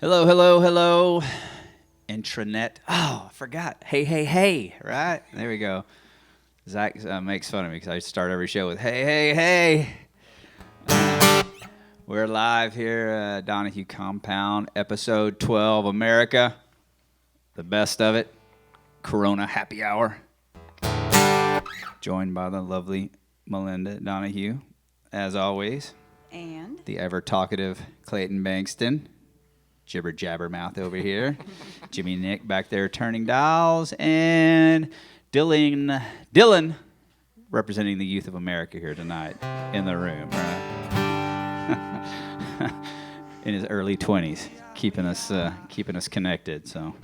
Hello, hello, hello. Intranet. Oh, I forgot. Hey, hey, hey. Right? There we go. Zach makes fun of me because I start every show with hey, hey, hey. We're live here at Donahew Compound, episode 12, America. The best of it. Corona happy hour. Joined by the lovely Melinda Donahew, as always. And the ever talkative Clayton Bankston. Jibber jabber mouth over here. Jimmy Nick back there turning dials. And Dylan representing the youth of America here tonight in the room. Right? In his early 20s, keeping us connected. So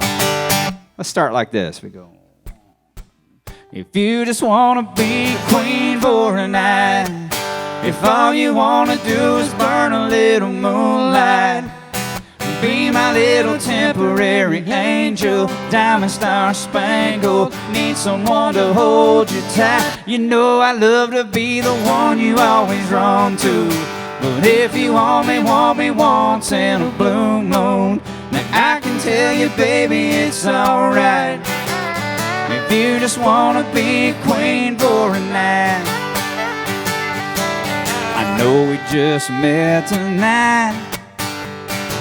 let's start like this. We go. If you just want to be queen for a night, if all you want to do is burn a little moonlight, be my little temporary angel, diamond star spangled, need someone to hold you tight. You know I love to be the one you always run to. But if you want me once in a blue moon, then I can tell you, baby, it's alright. If you just want to be a queen for a night. I know we just met tonight,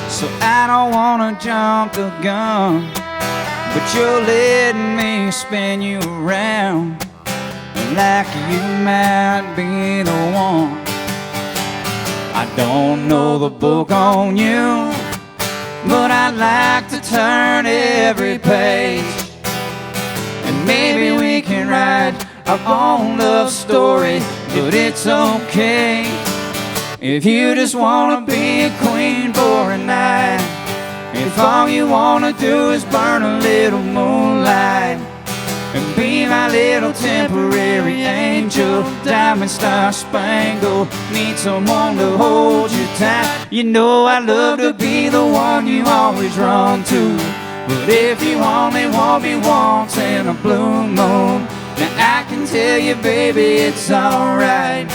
so I don't wanna jump the gun, but you're letting me spin you around like you might be the one. I don't know the book on you, but I'd like to turn every page, and maybe we can write our own love story, but it's okay. If you just wanna be a queen for a night, if all you wanna do is burn a little moonlight, and be my little temporary angel, diamond star spangled, need someone to hold you tight. You know I love to be the one you always run to. But if you want me once in a blue moon, then I can tell you, baby, it's alright.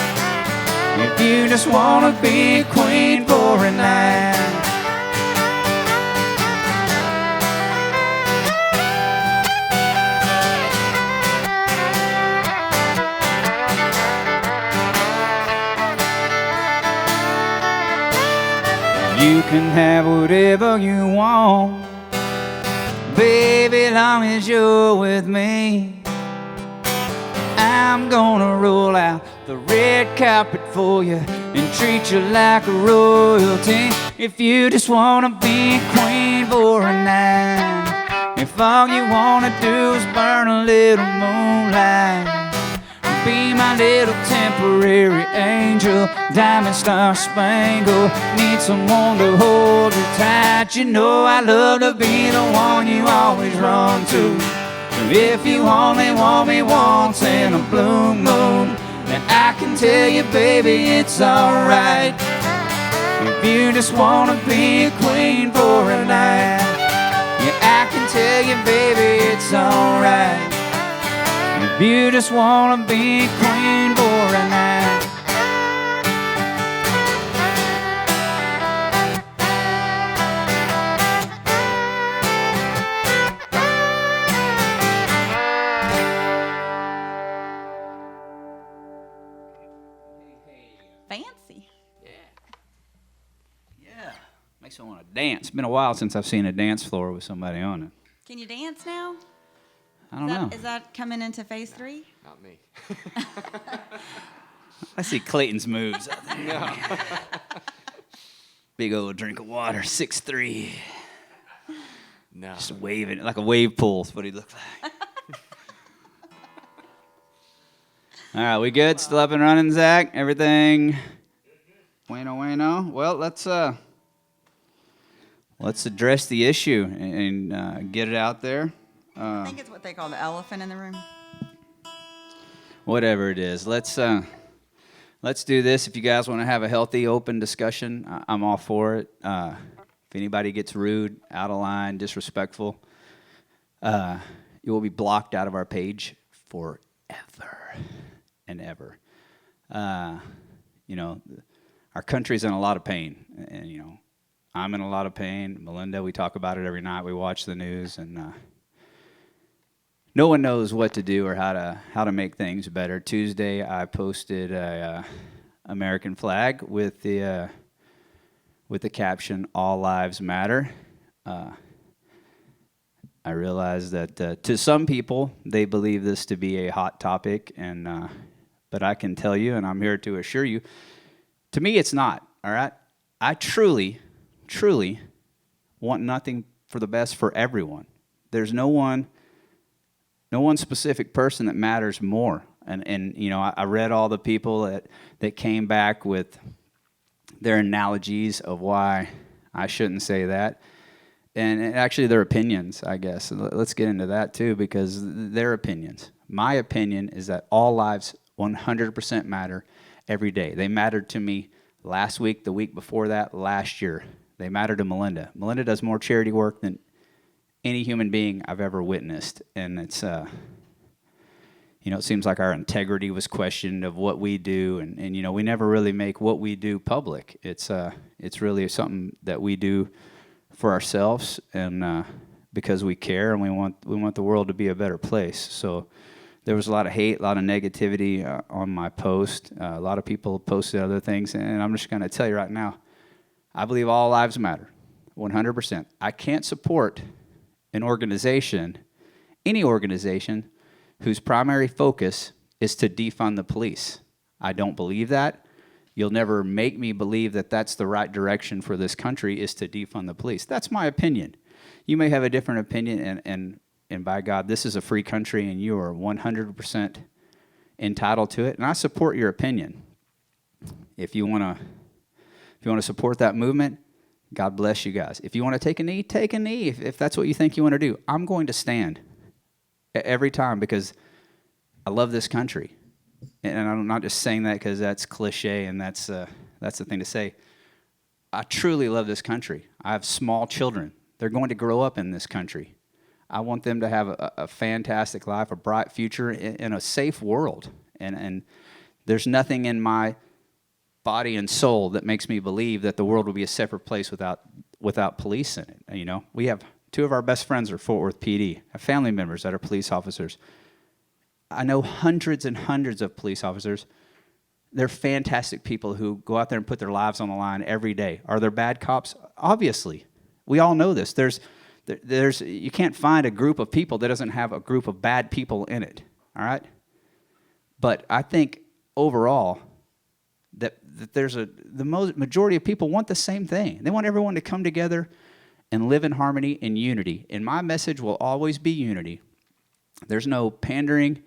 If you just wanna be a queen for a night. You can have whatever you want, baby, long as you're with me. I'm gonna roll out the red carpet for you and treat you like a royalty. If you just wanna be a queen for a night, if all you wanna do is burn a little moonlight, be my little temporary angel, diamond star spangled, need someone to hold you tight. You know I love to be the one you always run to. If you only want me once in a blue moon, then I can tell you, baby, it's alright. If you just wanna be a queen for a night, yeah, I can tell you, baby, it's alright. If you just wanna be a queen for a night. fancy. Yeah, makes me want to dance. It's been a while since I've seen a dance floor with somebody on it. Can you dance now? I don't know. Is that coming into phase 3? Not me. I see Clayton's moves out there. No. Big old drink of water, 6'3". No. Just waving, like a wave pool is what he looked like. All right, we good? Still up and running, Zach? Everything? Bueno. Well, let's address the issue and get it out there. I think it's what they call the elephant in the room. Whatever it is, let's do this. If you guys want to have a healthy, open discussion, I'm all for it. If anybody gets rude, out of line, disrespectful, you will be blocked out of our page forever and ever. Our country's in a lot of pain, and I'm in a lot of pain. Melinda, we talk about it every night. We watch the news, and no one knows what to do or how to make things better. Tuesday, I posted a American flag with the caption "All Lives Matter." I realize that to some people, they believe this to be a hot topic, and but I can tell you, and I'm here to assure you, to me, it's not. All right, I truly want nothing for the best for everyone. There's no one specific person that matters more. And you know, I read all the people that came back with their analogies of why I shouldn't say that. And actually their opinions, I guess. Let's get into that too, because their opinions. My opinion is that all lives 100% matter every day. They mattered to me last week, the week before that, last year. They matter to Melinda. Melinda does more charity work than any human being I've ever witnessed. And it's, you know, it seems like our integrity was questioned of what we do. And you know, we never really make what we do public. It's really something that we do for ourselves, and because we care and we want the world to be a better place. So there was a lot of hate, a lot of negativity on my post. A lot of people posted other things, and I'm just going to tell you right now, I believe all lives matter, 100%. I can't support an organization, any organization, whose primary focus is to defund the police. I don't believe that. You'll never make me believe that that's the right direction for this country, is to defund the police. That's my opinion. You may have a different opinion, and by God, this is a free country, and you are 100% entitled to it. And I support your opinion. If you want to support that movement, God bless you guys. If you want to take a knee, take a knee. If that's what you think you want to do, I'm going to stand every time because I love this country. And I'm not just saying that because that's cliche and that's the thing to say. I truly love this country. I have small children. They're going to grow up in this country. I want them to have a fantastic life, a bright future in a safe world. And there's nothing in my body and soul that makes me believe that the world will be a separate place without police in it. You know, we have two of our best friends are Fort Worth PD, have family members that are police officers. I know hundreds and hundreds of police officers. They're fantastic people who go out there and put their lives on the line every day. Are there bad cops? Obviously. We all know this. You can't find a group of people that doesn't have a group of bad people in it, all right? But I think overall that the majority of people want the same thing. They want everyone to come together and live in harmony and unity. And my message will always be unity. There's no pandering.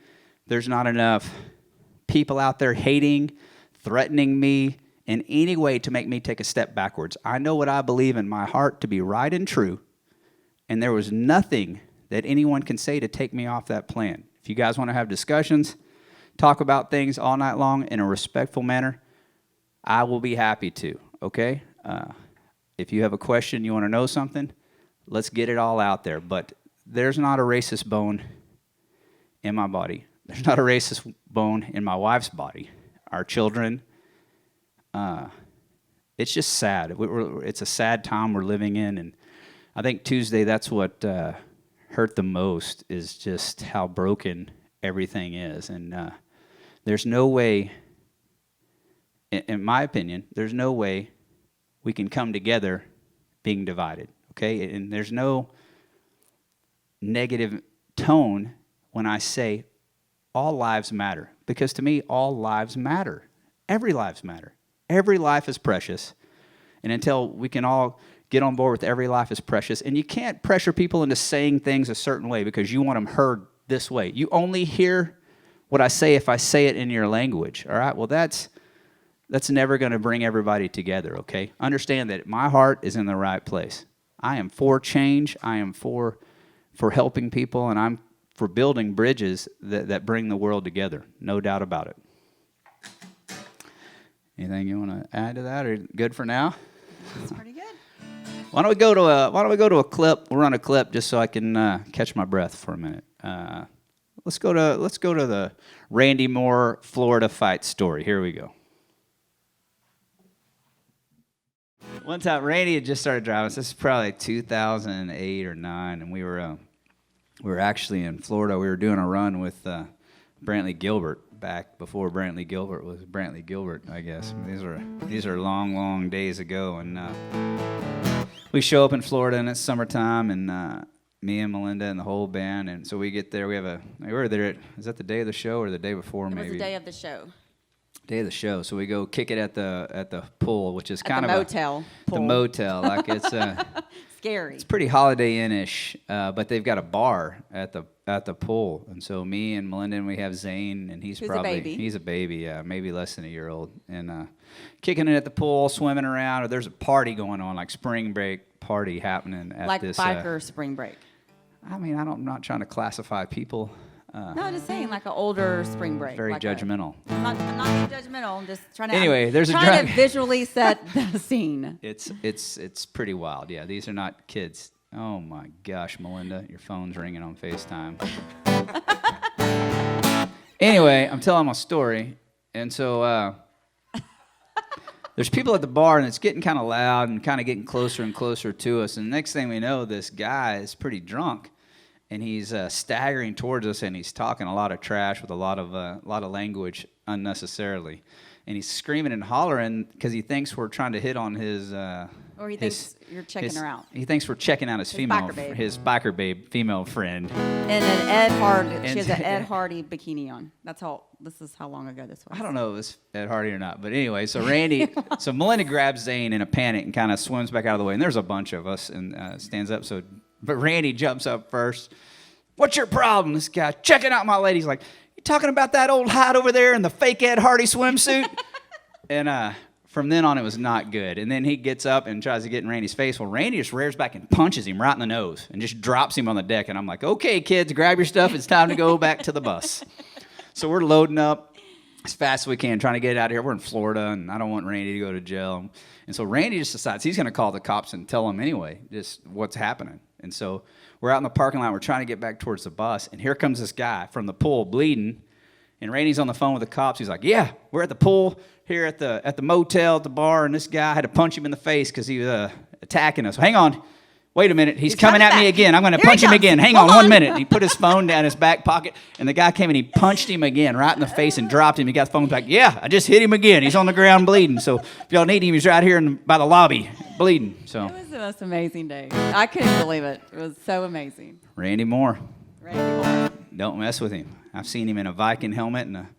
There's not enough people out there hating, threatening me in any way to make me take a step backwards. I know what I believe in my heart to be right and true, and there was nothing that anyone can say to take me off that plan. If you guys want to have discussions, talk about things all night long in a respectful manner, I will be happy to, okay? If you have a question, you want to know something, let's get it all out there. But there's not a racist bone in my body. There's not a racist bone in my wife's body. Our children, it's just sad. It's a sad time we're living in, and I think Tuesday, that's what hurt the most, is just how broken everything is. And there's no way, in my opinion, there's no way we can come together being divided, okay? And there's no negative tone when I say all lives matter, because to me, all lives matter. Every lives matter. Every life is precious. And until we can all get on board with every life is precious, and you can't pressure people into saying things a certain way because you want them heard this way. You only hear what I say if I say it in your language, all right? Well, that's never going to bring everybody together, okay? Understand that my heart is in the right place. I am for change. I am for helping people, and I'm for building bridges that bring the world together. No doubt about it. Anything you want to add to that, or good for now? That's pretty good. Why don't we go to a clip? We'll run a clip just so I can catch my breath for a minute. Let's go to the Randy Moore Florida fight story. Here we go. One time, Randy had just started driving. This is probably like 2008 or 9, and we were actually in Florida. We were doing a run with Brantley Gilbert back before Brantley Gilbert was Brantley Gilbert, I guess. These are long, long days ago, and we show up in Florida, and it's summertime, and me and Melinda and the whole band, and so we get there. We were there. Is that the day of the show or the day before? Maybe It was the day of the show. Day of the show. So we go kick it at the pool, which is kind At of the motel. the motel. Like it's Scary. it's pretty Holiday Inn-ish, but they've got a bar at the pool. And so me and Melinda, and we have Zane, and he's a probably baby. he's a baby, yeah, maybe less than a year old, and kicking it at the pool, swimming around. Or there's a party going on, like spring break party happening at Like this biker spring break. I mean, I'm not trying to classify people. No, I'm just saying, like an older spring break. Very like judgmental. I'm not being judgmental. I'm just trying to. Anyway, I'm there's a trying drunk. to visually set the scene. It's pretty wild. Yeah, these are not kids. Oh my gosh, Melinda, your phone's ringing on FaceTime. Anyway, I'm telling my story, and so there's people at the bar, and it's getting kind of loud and kind of getting closer and closer to us. And the next thing we know, this guy is pretty drunk. And he's staggering towards us, and he's talking a lot of trash with a lot of language unnecessarily, and he's screaming and hollering because he thinks we're trying to hit on his. Or he thinks you're checking her out. He thinks we're checking out his biker babe female friend. And an Ed Hardy. She has an Ed Hardy bikini on. This is how long ago this was. I don't know if it's Ed Hardy or not, but anyway, so so Melinda grabs Zane in a panic and kind of swims back out of the way, and there's a bunch of us, and stands up. But Randy jumps up first. What's your problem? This guy checking out my lady. He's like, you talking about that old hide over there in the fake Ed Hardy swimsuit? And from then on, it was not good. And then he gets up and tries to get in Randy's face. Well, Randy just rears back and punches him right in the nose and just drops him on the deck. And I'm like, okay, kids, grab your stuff. It's time to go back to the bus. So we're loading up as fast as we can, trying to get out of here. We're in Florida, and I don't want Randy to go to jail. And so Randy just decides he's going to call the cops and tell them anyway just what's happening. And so we're out in the parking lot. We're trying to get back towards the bus, and here comes this guy from the pool bleeding. And Randy's on the phone with the cops. He's like, yeah, we're at the pool here at the motel, at the bar, and this guy had to punch him in the face because he was attacking us. Hang on. Wait a minute. He's coming at me again. I'm going to punch him again. Hang on 1 minute. And he put his phone down in his back pocket, and the guy came and he punched him again right in the face and dropped him. He got the phone back. Yeah, I just hit him again. He's on the ground bleeding. So if y'all need him, he's right here by the lobby bleeding. So It was the most amazing day. I couldn't believe it. It was so amazing. Randy Moore. Randy Moore. Don't mess with him. I've seen him in a Viking helmet and a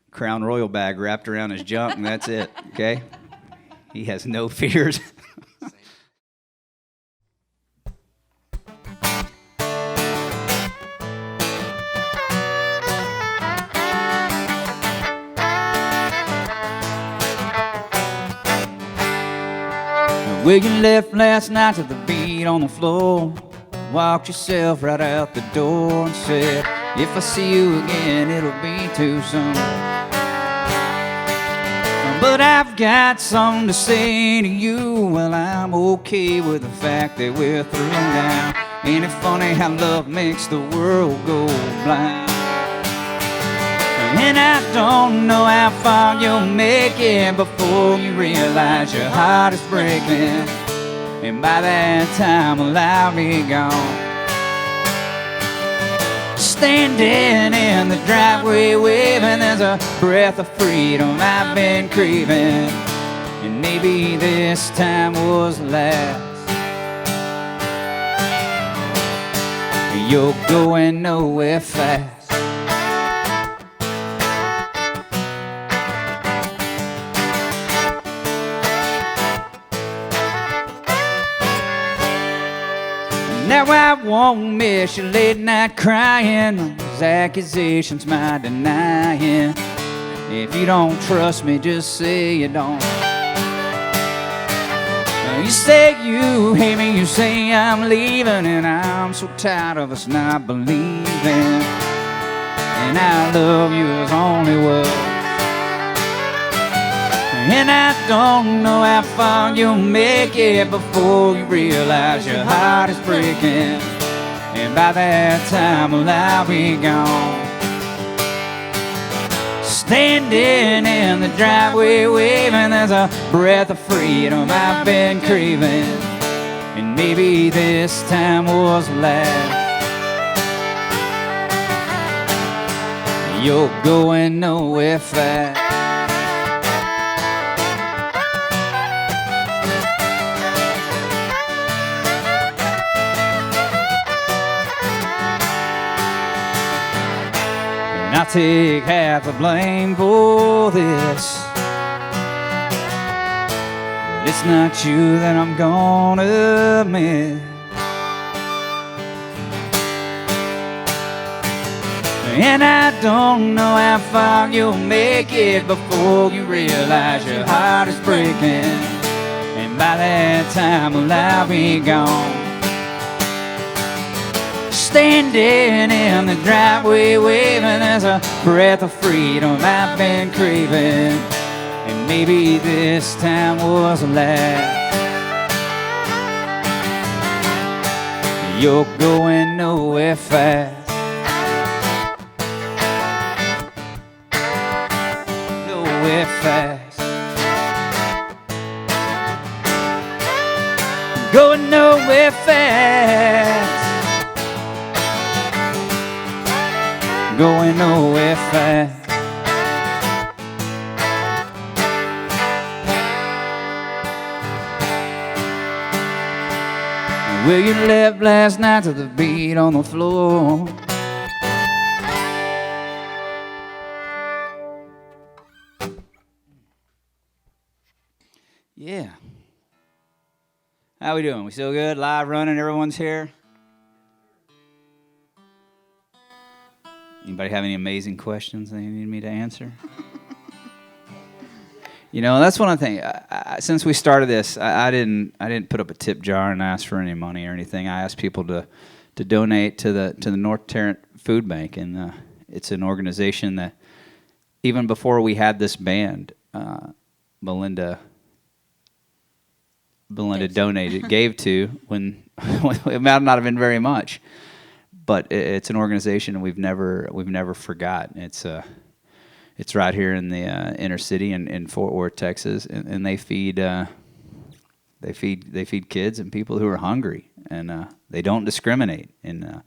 Crown Royal bag wrapped around his junk, and that's it, okay? He has no fears. Well, you left last night to the beat on the floor. Walked yourself right out the door and said, if I see you again, it'll be too soon. But I've got something to say to you. Well, I'm okay with the fact that we're through now. Ain't it funny how love makes the world go blind? And I don't know how far you'll make it before you realize your heart is breaking. And by that time, well, I'll be gone. Standing in the driveway waving, there's a breath of freedom I've been craving. And maybe this time was last. You're going nowhere fast. Now I won't miss your late night crying, those accusations my denying. If you don't trust me, just say you don't. You say you hate me, you say I'm leaving, and I'm so tired of us not believing. And I love you as only words. And I don't know how far you'll make it before you realize your heart is breaking. And by that time, well, I'll be gone. Standing in the driveway waving, there's a breath of freedom I've been craving, and maybe this time was last. You're going nowhere fast. And I take half the blame for this, but it's not you that I'm gonna miss. And I don't know how far you'll make it before you realize your heart is breaking, and by that time well, I'll be gone. Standing in the driveway waving, there's a breath of freedom I've been craving, and maybe this time was the last. You're going nowhere fast. Nowhere fast. Going nowhere fast. Going nowhere fast. Well, you left last night to the beat on the floor. Yeah. How we doing? We still good? Live running? Everyone's here? Anybody have any amazing questions they need me to answer? You know, that's one of the things. Since we started this, I didn't put up a tip jar and ask for any money or anything. I asked people to donate to the North Tarrant Food Bank, and it's an organization that even before we had this band, Belinda donated, gave to when it might not have been very much, but it's an organization we've never forgotten. It's right here in the inner city in Fort Worth, Texas, and they feed kids and people who are hungry, and they don't discriminate. And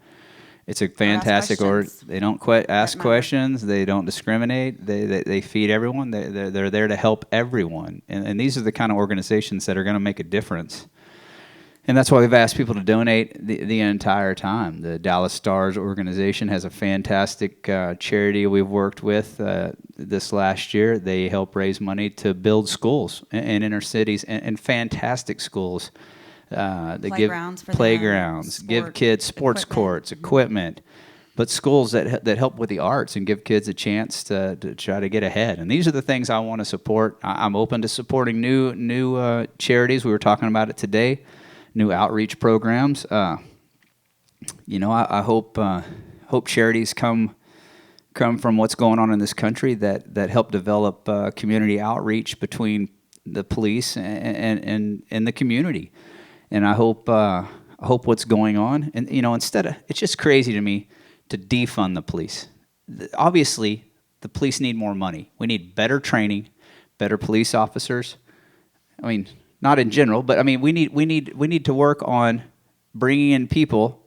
it's a fantastic org. They don't ask questions. They don't discriminate. They feed everyone. They're there to help everyone. And these are the kind of organizations that are going to make a difference. And that's why we've asked people to donate the entire time. The Dallas Stars organization has a fantastic charity we've worked with this last year. They help raise money to build schools in inner cities and fantastic schools. They Playgrounds give playgrounds, give kids sports courts, equipment, but schools that help with the arts and give kids a chance to try to get ahead. And these are the things I want to support. I'm open to supporting new charities. We were talking about it today. New outreach programs. You know, I hope charities come from what's going on in this country that help develop community outreach between the police and the community. And I hope what's going on. And you know, it's just crazy to me to defund the police. Obviously, the police need more money. We need better training, better police officers. I mean, not in general, but I mean, we need to work on bringing in people,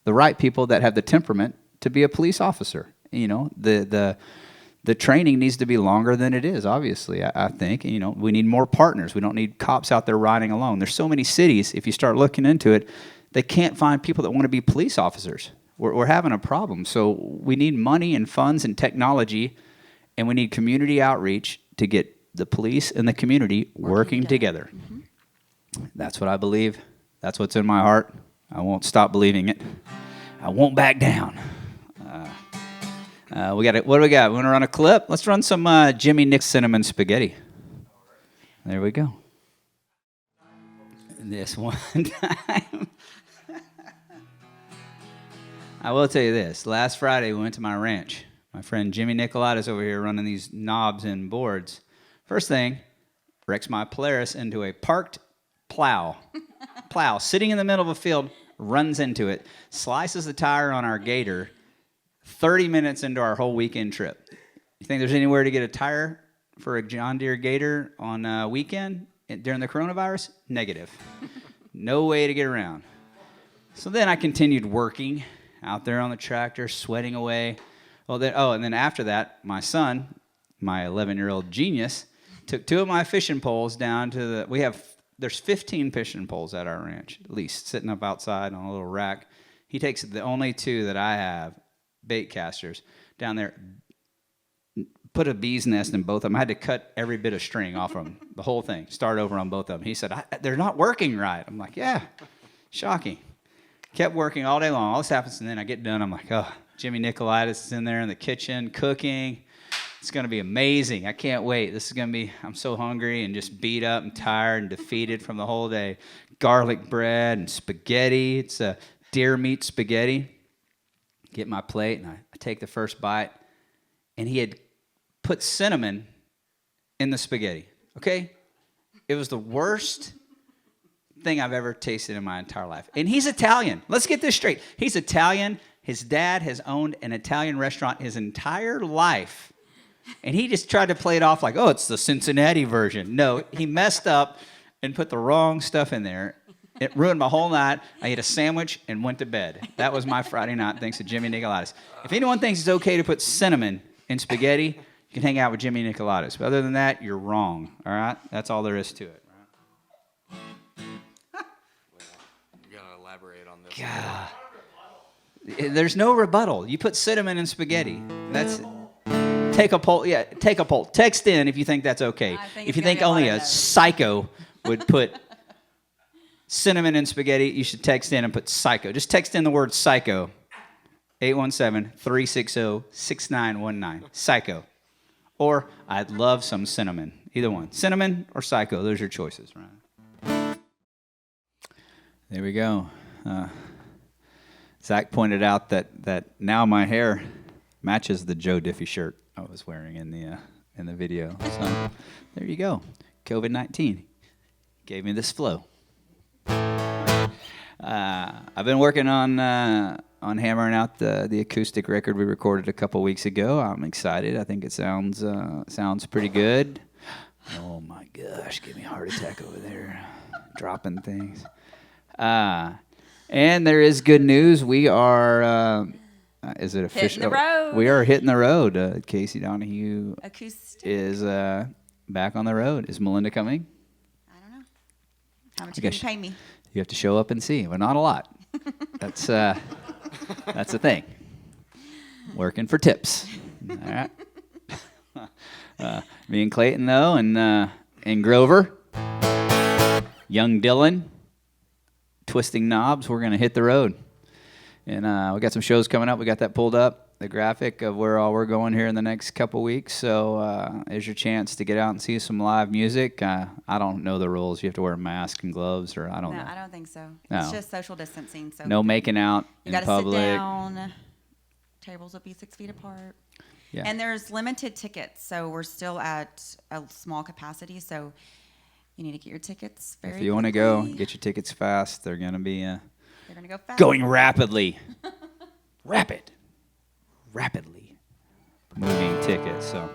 the right people that have the temperament to be a police officer. You know, the training needs to be longer than it is. Obviously, I think. You know, we need more partners. We don't need cops out there riding alone. There's so many cities. If you start looking into it, they can't find people that want to be police officers. We're having a problem. So we need money and funds and technology, and we need community outreach to get the police and the community working together. Mm-hmm. That's what I believe. That's what's in my heart. I won't stop believing it. I won't back down. What do we got? We want to run a clip? Let's run some Jimmy Nick cinnamon spaghetti. There we go. This one time. I will tell you this. Last Friday, we went to my ranch. My friend Jimmy Nicolaitis is over here running these knobs and boards. First thing, wrecks my Polaris into a parked plow. Sitting in the middle of a field, runs into it, slices the tire on our Gator 30 minutes into our whole weekend trip. You think there's anywhere to get a tire for a John Deere Gator on a weekend during the coronavirus? Negative. No way to get around. So then I continued working out there on the tractor, sweating away. And then after that, my son, my 11-year-old genius, took 2 of my fishing poles down to there's 15 fishing poles at our ranch, at least, sitting up outside on a little rack. He takes the only 2 that I have, bait casters, down there, put a bee's nest in both of them. I had to cut every bit of string off of them, the whole thing, start over on both of them. He said, they're not working right. I'm like, yeah, shocking. Kept working all day long. All this happens, and then I get done. I'm like, oh, Jimmy Nicolaitis is in there in the kitchen cooking. It's going to be amazing. I can't wait. This is going to be, I'm so hungry and just beat up and tired and defeated from the whole day. Garlic bread and spaghetti. It's a deer meat spaghetti. Get my plate, and I take the first bite, and he had put cinnamon in the spaghetti, okay? It was the worst thing I've ever tasted in my entire life. And he's Italian. Let's get this straight. He's Italian. His dad has owned an Italian restaurant his entire life. And he just tried to play it off like, oh, it's the Cincinnati version. No, he messed up and put the wrong stuff in there. It ruined my whole night. I ate a sandwich and went to bed. That was my Friday night, thanks to Jimmy Nicolaitis. If anyone thinks it's okay to put cinnamon in spaghetti, you can hang out with Jimmy Nicolaitis. But other than that, you're wrong, all right? That's all there is to it. You gotta elaborate on this. God. There's no rebuttal. You put cinnamon in spaghetti. That's take a poll. Yeah, take a poll. Text in if you think that's okay. If you think only a psycho would put cinnamon in spaghetti, you should text in and put psycho. Just text in the word psycho. 817-360-6919. Psycho. Or I'd love some cinnamon. Either one. Cinnamon or psycho. Those are your choices, right? There we go. Zach pointed out that now my hair matches the Joe Diffie shirt I was wearing in the video. So there you go. COVID-19 gave me this flow. I've been working on hammering out the acoustic record we recorded a couple weeks ago. I'm excited. I think it sounds pretty good. Oh my gosh, give me a heart attack over there, dropping things. And there is good news. We are, is it official? Hitting the road. We are hitting the road. Casey Donahew Acoustic. is back on the road. Is Melinda coming? I don't know. How much you can pay me? You have to show up and see, but not a lot. That's the thing. Working for tips. All right. Me and Clayton though, and Grover, young Dylan. Twisting knobs, we're going to hit the road. And we got some shows coming up. We got that pulled up, the graphic of where all we're going here in the next couple weeks. So there's your chance to get out and see some live music. I don't know the rules. You have to wear a mask and gloves, or I don't know. No, I don't think so. No. It's just social distancing. So No making out in public. You got to sit down. Tables will be 6 feet apart. Yeah. And there's limited tickets, so we're still at a small capacity. So you need to get your tickets very quickly. If you want to go, get your tickets fast. They're going to be They're going to go fast. going rapidly. Rapidly moving tickets. So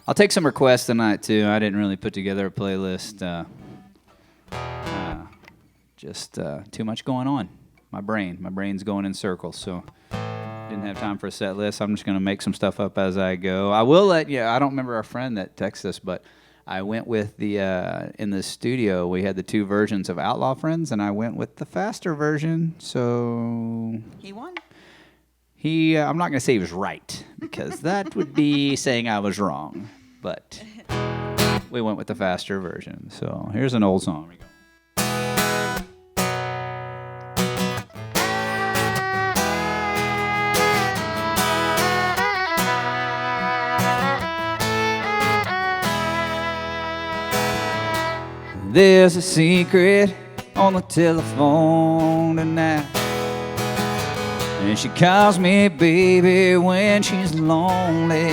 I'll take some requests tonight, too. I didn't really put together a playlist. Just too much going on. My brain's going in circles, so didn't have time for a set list. I'm just going to make some stuff up as I go. I will let you, I don't remember our friend that texted us, but I went with in the studio, we had the 2 versions of Outlaw Friends, and I went with the faster version, so... He won? I'm not going to say he was right, because that would be saying I was wrong, but we went with the faster version. So here's an old song. Here we go. There's a secret on the telephone tonight, and she calls me baby when she's lonely,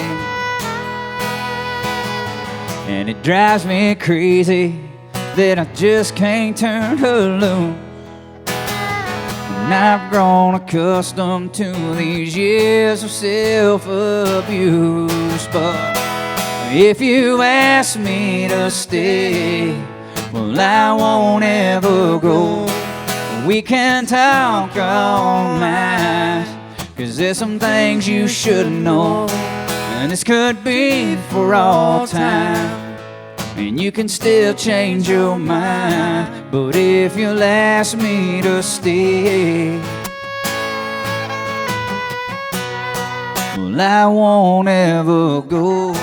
and it drives me crazy that I just can't turn her loose. And I've grown accustomed to these years of self-abuse. But if you ask me to stay, well, I won't ever go. We can talk all night, 'cause there's some things you should know. And this could be for all time, and you can still change your mind. But if you'll ask me to stay, well, I won't ever go.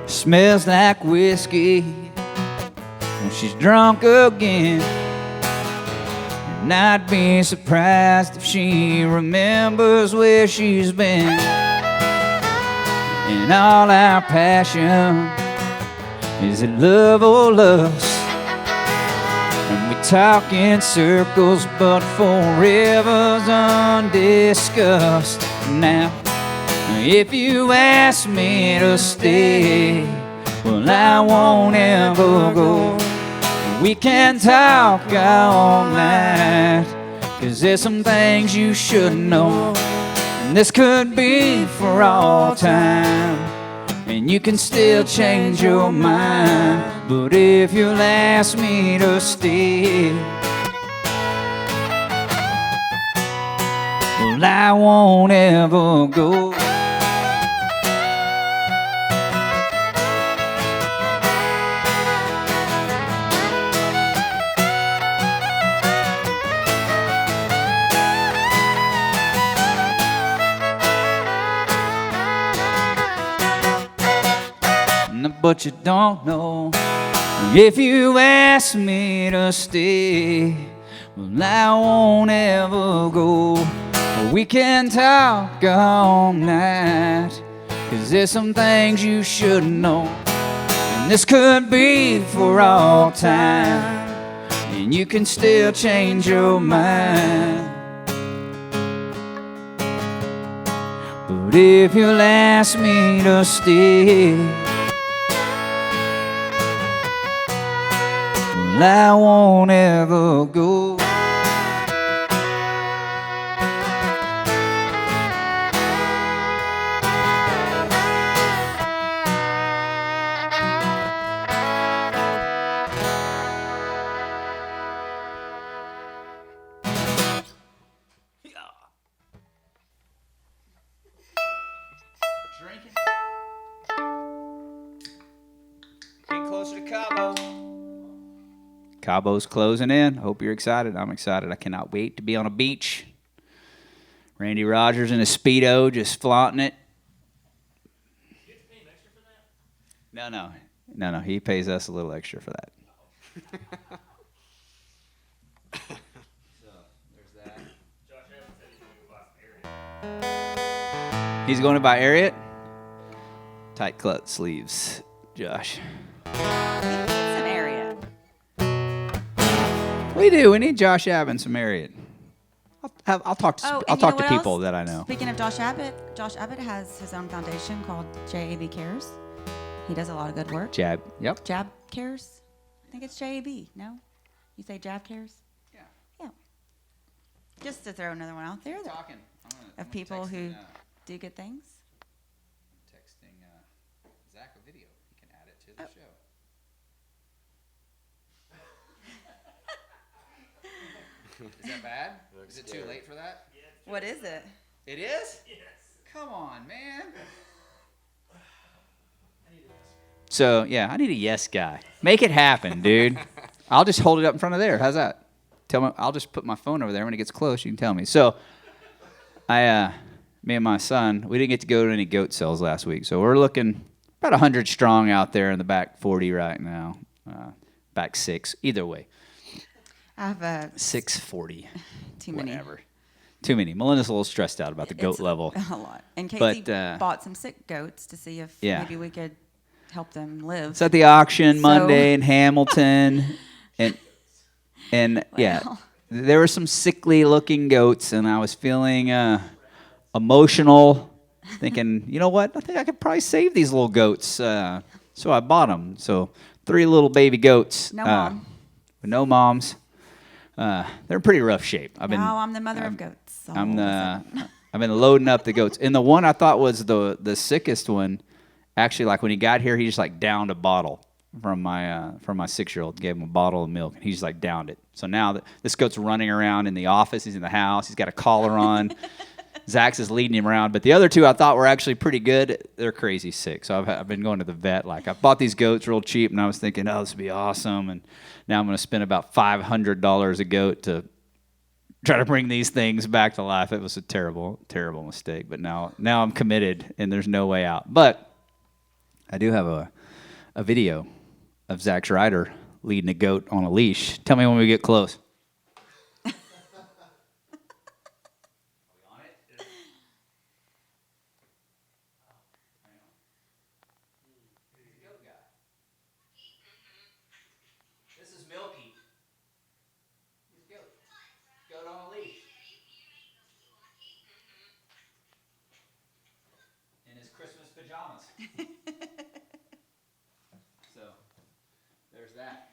Smells like whiskey when she's drunk again. And I'd be surprised if she remembers where she's been. And all our passion, is it love or lust? And we talk in circles, but forever's undiscussed. Now, if you ask me to stay, well, I won't ever go. We can talk all night, 'cause there's some things you should know. And this could be for all time, and you can still change your mind. But if you'll ask me to stay, well, I won't ever go. But you don't know. If you ask me to stay, well, I won't ever go. We can talk all night, 'cause there's some things you should know. And this could be for all time, and you can still change your mind. But if you'll ask me to stay, I won't ever go. Drinking. Getting closer to Cabo. Cabo's closing in. Hope you're excited. I'm excited. I cannot wait to be on a beach. Randy Rogers in a Speedo just flaunting it. Do you have to pay him extra for that? No. He pays us a little extra for that. So, there's that. Josh Evans said he's going to buy some area. He's going to buy Ariat. Tight cut sleeves, Josh. We do. We need Josh Abbott some Ariat. I'll talk to people that I know. Speaking of Josh Abbott has his own foundation called JAB Cares. He does a lot of good work. Jab. Yep. Jab Cares. I think it's JAB. No, you say Jab Cares. Yeah. Just to throw another one out there of people who do good things. Texting Zach a video. He can add it to the show. Is that bad? Is it too late for that? What is it? It is? Yes. Come on, man. So, yeah, I need a yes guy. Make it happen, dude. I'll just hold it up in front of there. How's that? Tell me. I'll just put my phone over there. When it gets close, you can tell me. So, me and my son, we didn't get to go to any goat sales last week. So we're looking about 100 strong out there in the back 40 right now. Back 6, either way. I have a 640. too many. Whatever. Too many. Melinda's a little stressed out about the goat level. A lot. And Casey But, bought some sick goats to see if maybe we could help them live. It's at the auction Monday in Hamilton, and yeah, there were some sickly looking goats, and I was feeling emotional, thinking, you know what? I think I could probably save these little goats. So I bought them. So 3 little baby goats. No mom. With no moms. They're in pretty rough shape. I'm the mother of goats. So I've been loading up the goats. And the one I thought was the sickest one, actually, like when he got here, he just like downed a bottle from my 6-year-old. Gave him a bottle of milk, and he just like downed it. So now this goat's running around in the office. He's in the house. He's got a collar on. Zach's is leading him around. But the other 2 I thought were actually pretty good. They're crazy sick. So I've been going to the vet. Like I bought these goats real cheap, and I was thinking, oh, this would be awesome. And now I'm going to spend about $500 a goat to try to bring these things back to life. It was a terrible, terrible mistake. But now I'm committed, and there's no way out. But I do have a video of Zach's rider leading a goat on a leash. Tell me when we get close. Christmas pajamas. So, there's that.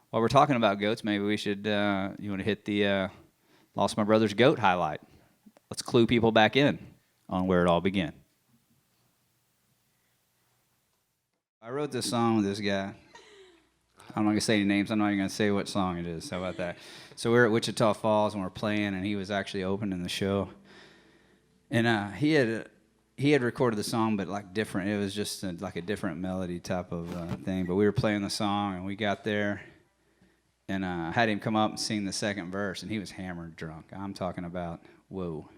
While we're talking about goats, maybe we should, you want to hit the Lost My Brother's Goat highlight. Let's clue people back in on where it all began. I wrote this song with this guy. I'm not going to say any names. I'm not even going to say what song it is. How about that? So we're at Wichita Falls, and we're playing, and he was actually opening the show. And he had recorded the song, but like different. It was just like a different melody type of thing. But we were playing the song, and we got there, and I had him come up and sing the second verse, and he was hammered drunk. I'm talking about, whoa,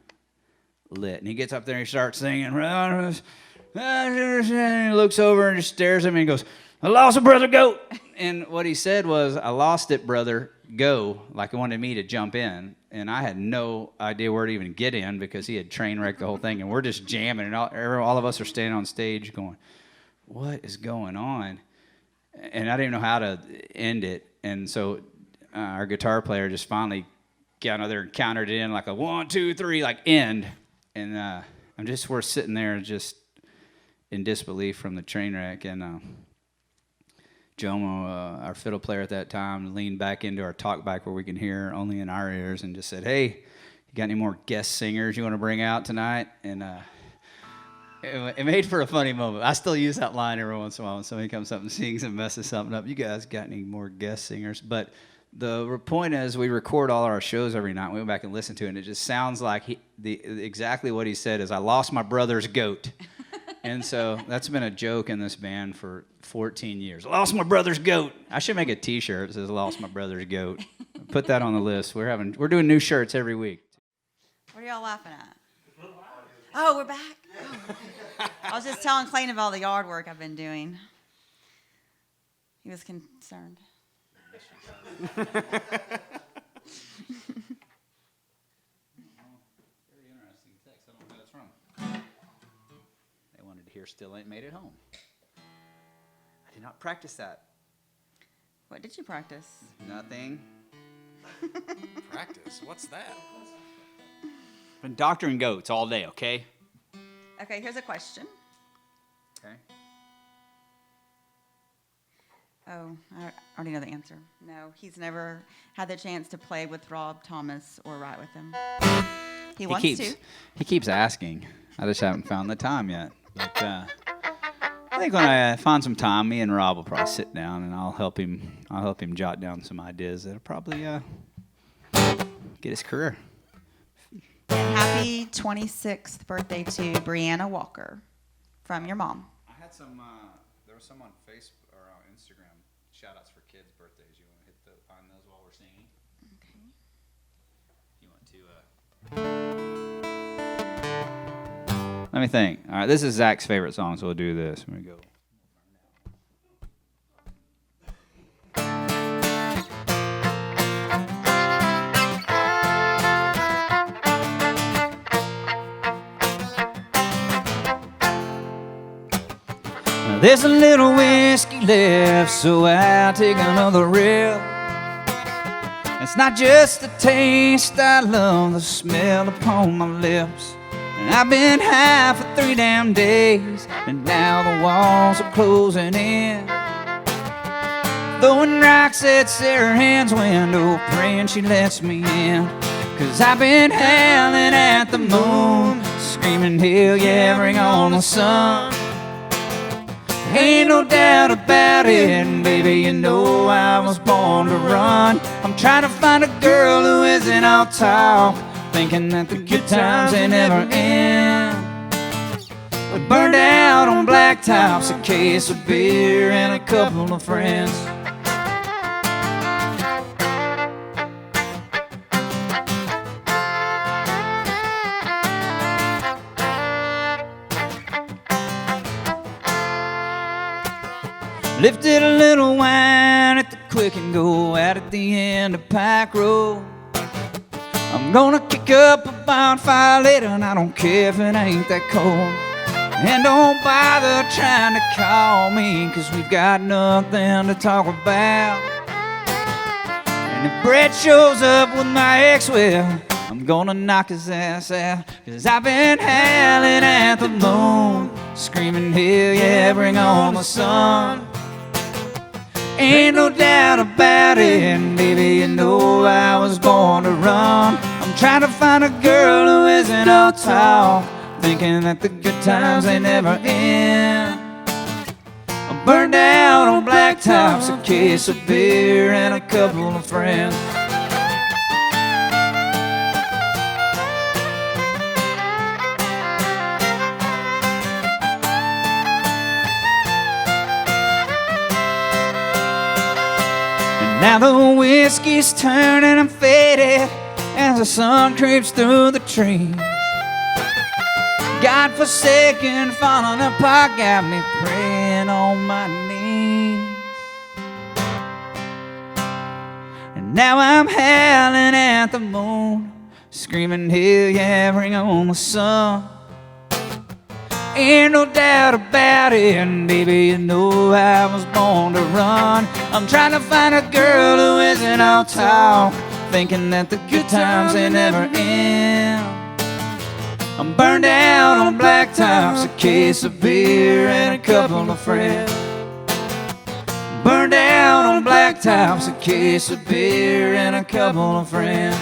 lit. And he gets up there, and he starts singing. And he looks over and just stares at me and goes, I lost a brother goat. And what he said was, I lost it, brother, go. Like he wanted me to jump in. And I had no idea where to even get in because he had train wrecked the whole thing. And we're just jamming. And all of us are standing on stage going, what is going on? And I didn't know how to end it. And so our guitar player just finally got out there and countered it in like a 1, 2, 3, like end. And we're sitting there just in disbelief from the train wreck. And Jomo, our fiddle player at that time, leaned back into our talkback where we can hear only in our ears and just said, hey, you got any more guest singers you want to bring out tonight? And it made for a funny moment. I still use that line every once in a while when somebody comes up and sings and messes something up. You guys got any more guest singers? But the point is we record all our shows every night. We went back and listened to it, and it just sounds like exactly what he said is, I lost my brother's goat. And so that's been a joke in this band for 14 years. Lost my brother's goat. I should make a T-shirt that says "Lost my brother's goat." Put that on the list. We're doing new shirts every week. What are y'all laughing at? Oh, we're back. Oh. I was just telling Clayton about all the yard work I've been doing. He was concerned. Very interesting text. I don't know where that's from. They wanted to hear "Still Ain't Made It Home." I did not practice that. What did you practice? Nothing. Practice? What's that? Been doctoring goats all day, okay? Okay, here's a question. Okay. Oh, I already know the answer. No, he's never had the chance to play with Rob Thomas or write with him. He wants to. He keeps asking. I just haven't found the time yet. But I think when I find some time, me and Rob will probably sit down and I'll help him jot down some ideas that'll probably get his career. And happy 26th birthday to Brianna Walker from your mom. I had some. There was some on Facebook or on Instagram. Shout outs for kids' birthdays. You want to find those while we're singing? Okay. You want to? Let me think. All right, this is Zach's favorite song, so we'll do this. Here we go. There's a little whiskey left, so I'll take another rip. It's not just the taste, I love the smell upon my lips. And I've been high for 3 damn days, and now the walls are closing in. Throwing rocks at Sarah Ann's window, praying she lets me in. 'Cause I've been howling at the moon, screaming, hell yeah, bring on the sun. Ain't no doubt about it, and baby, you know I was born to run. I'm trying to find a girl who isn't all talk, thinking that the good times they never end. We burned out on blacktops, a case of beer and a couple of friends. Lifted a little wine at the Quick and Go out at the end of Pike Road. I'm gonna kick up a bonfire later, and I don't care if it ain't that cold. And don't bother trying to call me, 'cause we've got nothing to talk about. And if Brett shows up with my ex, well, I'm gonna knock his ass out. 'Cause I've been howling at the moon, screaming, hell yeah, bring on the sun. Ain't no doubt about it, and baby, you know I was born to run. I'm trying to find a girl who isn't all talk, thinking that the good times they never end. I'm burned out on blacktops, a case of beer and a couple of friends. Now the whiskey's turning and faded as the sun creeps through the trees. God-forsaken, falling apart, got me praying on my knees. And now I'm howling at the moon, screaming, hell yeah, bring on the sun. Ain't no doubt about it, and baby, you know I was born to run. I'm trying to find a girl who isn't all talk, thinking that the good times they never end. I'm burned out on blacktops, a case of beer and a couple of friends. Burned out on blacktops, a case of beer and a couple of friends.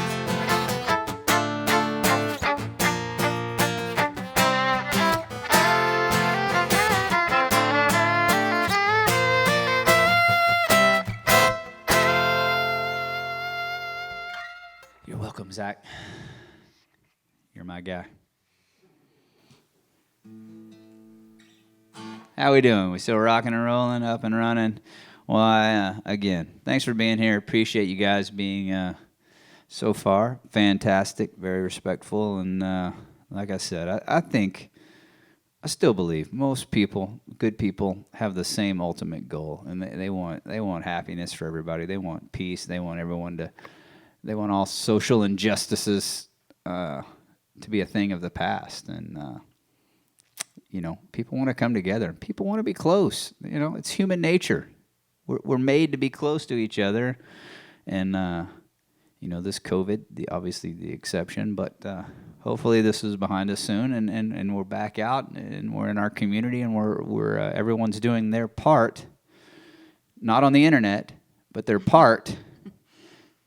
You're welcome, Zach. You're my guy. How we doing? We still rocking and rolling, up and running? Well, again, thanks for being here. Appreciate you guys being so far fantastic, very respectful, and like I said, I still believe most people, good people, have the same ultimate goal, and they want happiness for everybody. They want peace. They want everyone to. They want all social injustices to be a thing of the past, and people want to come together. People want to be close. It's human nature. We're made to be close to each other, and this COVID, obviously the exception, but hopefully this is behind us soon, and we're back out, and we're in our community, and we're everyone's doing their part, not on the internet, but their part.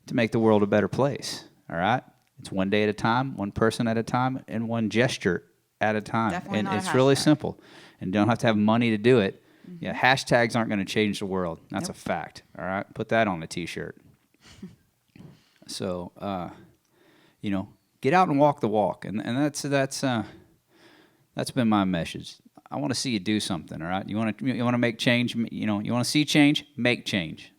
To make the world a better place, all right? It's one day at a time, one person at a time, and one gesture at a time. Definitely and not a it's really hashtag. simple. And don't have to have money to do it. Mm-hmm. Yeah, hashtags aren't going to change the world. That's Nope. a fact, all right? Put that on a T-shirt. So, get out and walk the walk. And that's been my message. I want to see you do something, all right? You want to make change, you want to see change, make change.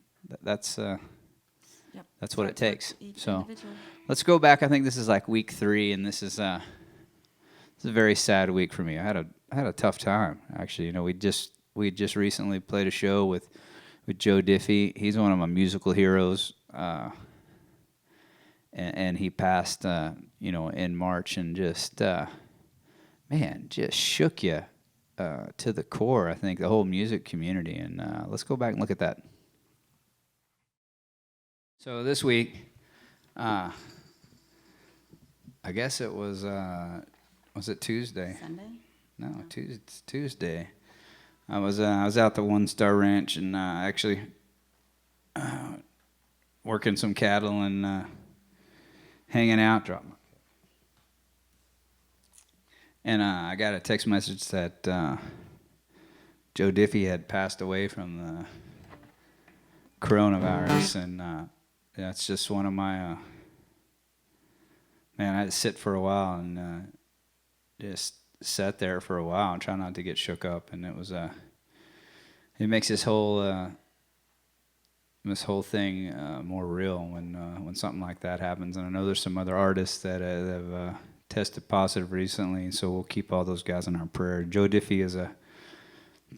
That's what it takes. So let's go back. I think this is like week 3, and this is a very sad week for me. I had a tough time, actually. We just recently played a show with Joe Diffie. He's one of my musical heroes, and he passed in March, and just shook you to the core. I think the whole music community. And let's go back and look at that. So this week, I guess it was it Tuesday? Sunday? No, it's Tuesday. I was out the One Star Ranch and actually working some cattle and hanging out. And I got a text message that Joe Diffie had passed away from the coronavirus, and that's just one of my man. I had to sit for a while and just sat there for a while and try not to get shook up, and it was it makes this whole thing more real when something like that happens. And I know there's some other artists that have tested positive recently, and so we'll keep all those guys in our prayer. Joe Diffie is a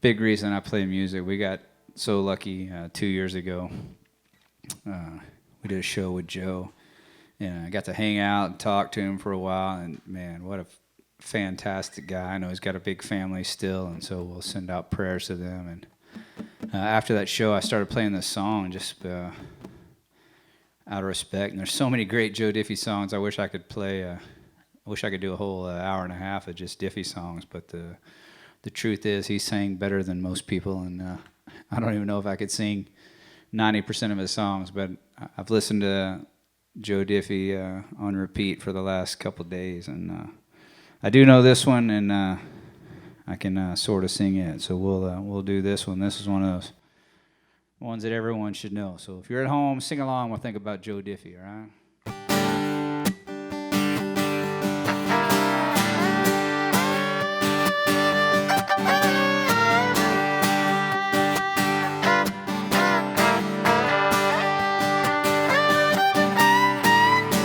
big reason I play music. We got so lucky 2 years ago. We did a show with Joe, and I got to hang out and talk to him for a while, and man, what a fantastic guy. I know he's got a big family still, and so we'll send out prayers to them. And after that show, I started playing this song just out of respect. And there's so many great Joe Diffie songs. I wish I could play. I wish I could do a whole hour and a half of just Diffie songs. But the truth is, he sang better than most people, and I don't even know if I could sing 90% of his songs. But I've listened to Joe Diffie on repeat for the last couple of days, and I do know this one, and I can sort of sing it. So we'll do this one. This is one of those ones that everyone should know. So if you're at home, sing along. We'll think about Joe Diffie, all right?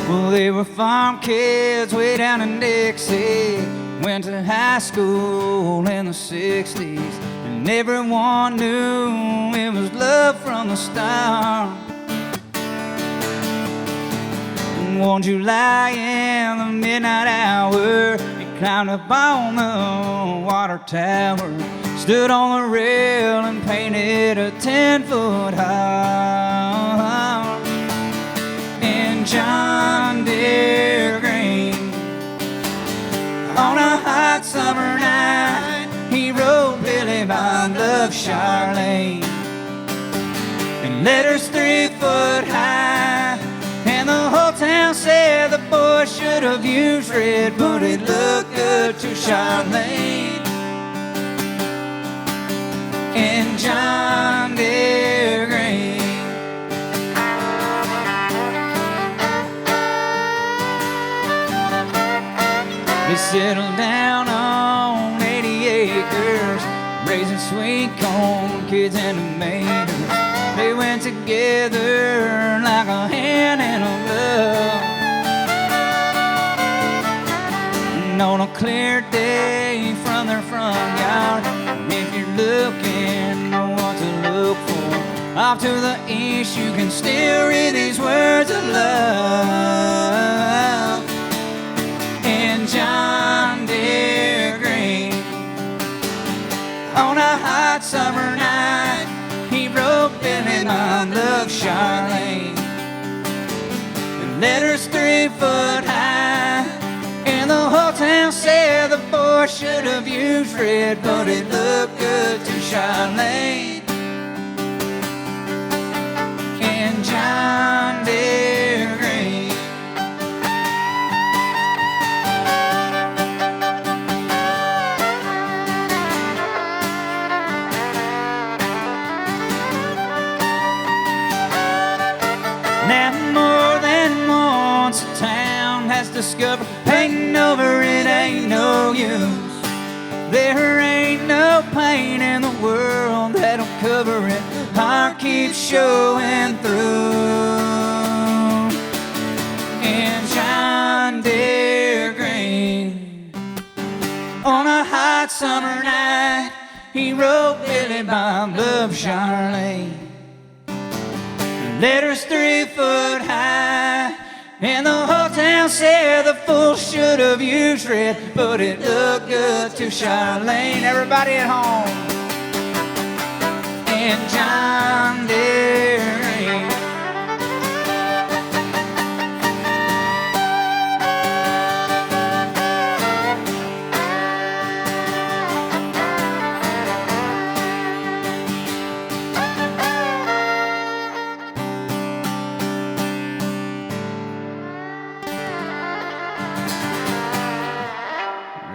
Well, they were farm kids way down in Dixie. Went to high school in the 60s, and everyone knew it was love from the start. And one July in the midnight hour, he climbed up on the water tower, stood on the rail and painted a 10-foot heart. And John Deere green, on a hot summer night, he wrote Billy Bob Love Charlene, and letters 3 foot high. And the whole town said the boy should have used red, but it looked good to Charlene. And John Deere green, they settled down on 80 acres, raising sweet corn, kids and tomatoes. They went together like a hand in a glove. And on a clear day from their front yard, and if you're looking for what to look for, off to the east you can still read these words of love. And John Deere green, on a hot summer night, he wrote Billy Bob Love Charlene, and letters 3 foot high. And the whole town said the boy should have used red, but it looked good to Charlene. And John Deere green, now more than once a town has discovered painting over it ain't no use. There ain't no paint in the world that'll cover it. Heart keeps showing through. And John Deere green, on a hot summer night, he wrote Billy Bob Love Charlene, letters 3 foot high. And the whole town said the fool should have used red, but it looked good to Charlene. Everybody at home. And John Deere green,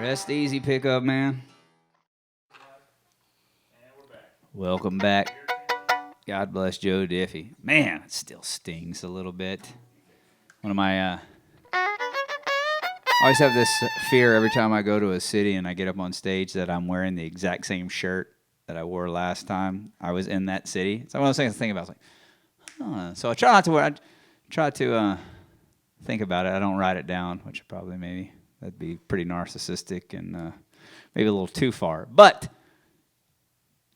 Rest easy pickup, man. Welcome back. God bless Joe Diffie. Man, it still stings a little bit. One of my, I always have this fear every time I go to a city and I get up on stage that I'm wearing the exact same shirt that I wore last time I was in that city. So one of those things I think about. I was like, so I try not to wear. I try to think about it. I don't write it down, which probably maybe that'd be pretty narcissistic and maybe a little too far. But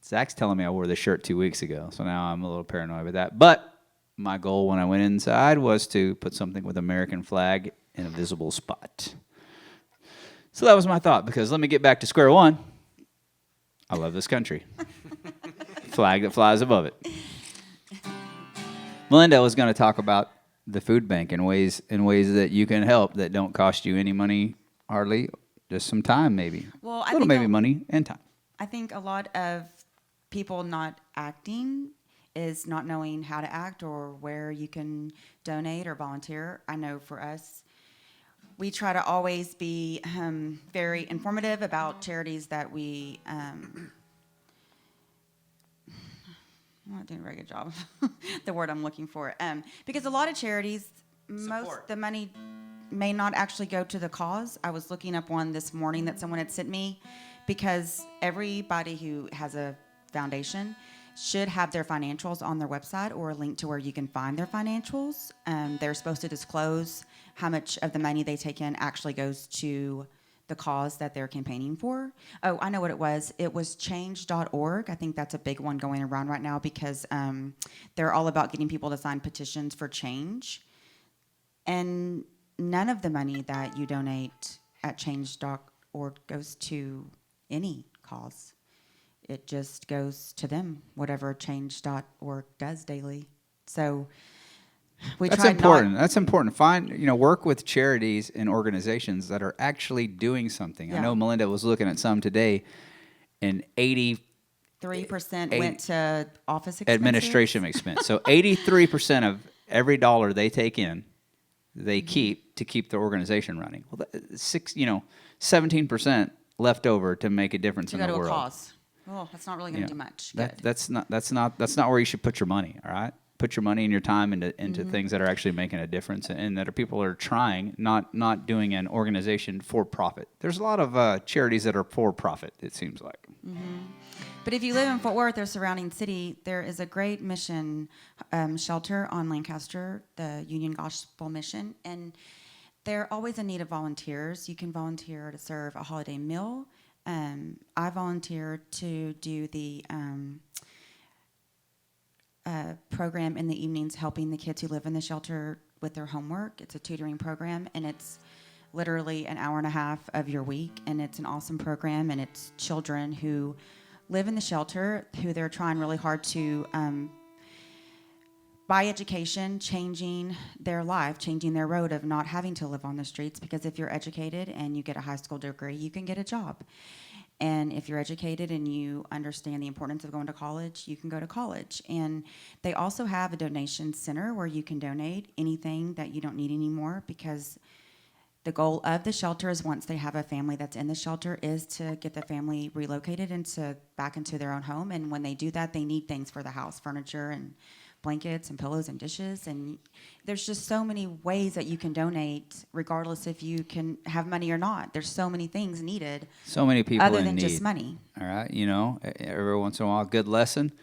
Zach's telling me I wore this shirt 2 weeks ago, so now I'm a little paranoid about that. But my goal when I went inside was to put something with American flag in a visible spot. So that was my thought, because let me get back to square one. I love this country. Flag that flies above it. Melinda was going to talk about the food bank in ways that you can help that don't cost you any money, hardly, just some time maybe. Well, a little maybe money and time. I think a lot of people not acting is not knowing how to act or where you can donate or volunteer. I know for us, we try to always be very informative about charities that we. I'm not doing a very good job. The word I'm looking for, because a lot of charities, most the money may not actually go to the cause. I was looking up one this morning that someone had sent me, because everybody who has a foundation should have their financials on their website or a link to where you can find their financials. They're supposed to disclose how much of the money they take in actually goes to the cause that they're campaigning for. Oh, I know what it was. It was change.org. I think that's a big one going around right now, because they're all about getting people to sign petitions for change. And none of the money that you donate at change.org goes to any cause. It just goes to them, whatever change.org does daily. So That's important. That's important. Work with charities and organizations that are actually doing something. Yeah. I know Melinda was looking at some today, and 83% went to office expenses. Administration expense. So 83% of every dollar they take in, they keep to keep the organization running. Well, 17% left over to make a difference in the world. To go to a cause. Well, that's not really going to do much. That's not where you should put your money. All right, put your money and your time into things that are actually making a difference and that people are trying, not doing an organization for profit. There's a lot of charities that are for profit. It seems like. Mm-hmm. But if you live in Fort Worth or surrounding city, there is a great mission shelter on Lancaster, the Union Gospel Mission, and they're always in need of volunteers. You can volunteer to serve a holiday meal. I volunteered to do the program in the evenings, helping the kids who live in the shelter with their homework. It's a tutoring program, and it's literally an hour and a half of your week, and it's an awesome program, and it's children who live in the shelter who they're trying really hard to by education, changing their life, changing their road of not having to live on the streets, because if you're educated and you get a high school degree, you can get a job. And if you're educated and you understand the importance of going to college, you can go to college. And they also have a donation center where you can donate anything that you don't need anymore, because the goal of the shelter is, once they have a family that's in the shelter, is to get the family relocated back into their own home. And when they do that, they need things for the house, furniture and blankets and pillows and dishes, and there's just so many ways that you can donate, regardless if you can have money or not. There's so many things needed. So many people other in than need. Just money. All right, every once in a while, good lesson.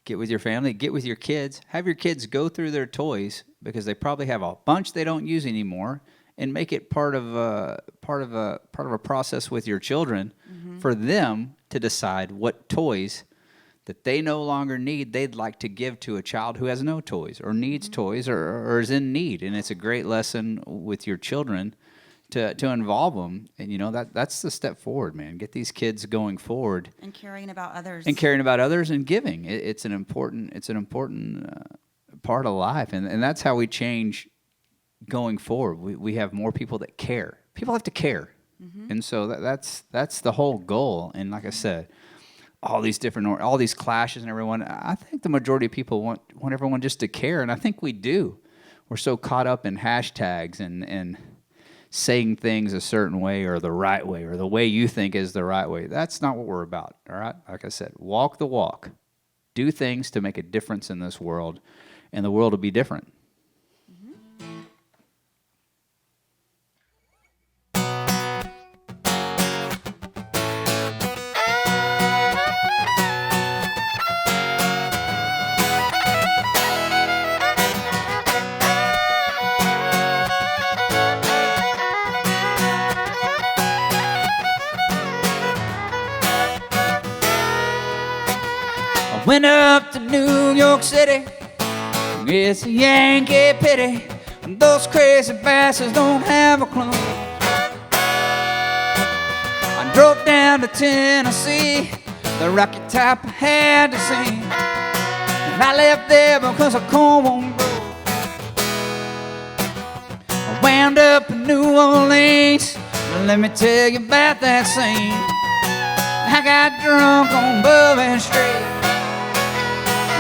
Get with your family, get with your kids, have your kids go through their toys, because they probably have a bunch they don't use anymore, and make it part of a process with your children for them to decide what toys that they no longer need, they'd like to give to a child who has no toys or needs toys or is in need. And it's a great lesson with your children to involve them. And, that's the step forward, man. Get these kids going forward. And caring about others. And giving. It's an important part of life. And that's how we change going forward. We have more people that care. People have to care. And so that's the whole goal. And like I said, all these clashes and everyone. I think the majority of people want everyone just to care, and I think we do. We're so caught up in hashtags and saying things a certain way or the right way or the way you think is the right way. That's not what we're about, all right? Like I said, walk the walk. Do things to make a difference in this world, and the world will be different. I went up to New York City. It's a Yankee pity. Those crazy bastards don't have a clue. I drove down to Tennessee, the rocky top I had to see. And I left there because I corn won't grow. I wound up in New Orleans. Let me tell you about that scene. I got drunk on Bourbon Street.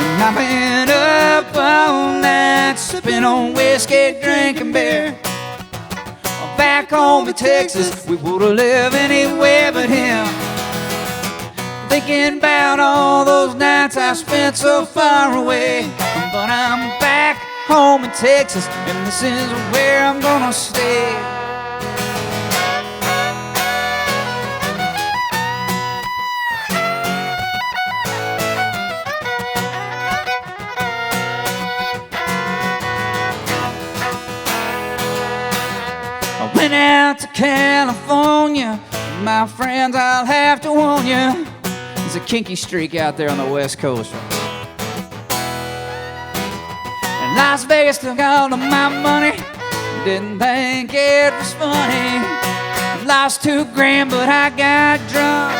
And I've been up all night, sipping on whiskey, drinking beer. Back home in Texas, we would've lived anywhere but here. Thinking about all those nights I spent so far away. But I'm back home in Texas, and this is where I'm gonna stay. Went out to California. My friends, I'll have to warn you, there's a kinky streak out there on the West Coast. And Las Vegas took all of my money. Didn't think it was funny. Lost $2,000, but I got drunk.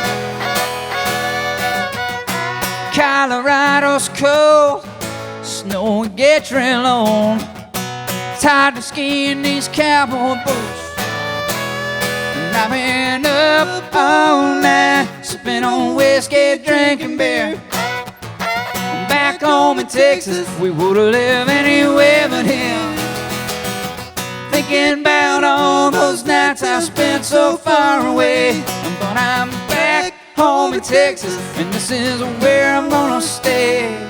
Colorado's cold, snow gets real on. Tired of skiing these cowboy boots. And I've been up all night, sipping on whiskey, drinking beer. Back home in Texas, we would've lived anywhere but here. Thinking about all those nights I spent so far away. But I'm back home in Texas, and this is where I'm gonna stay.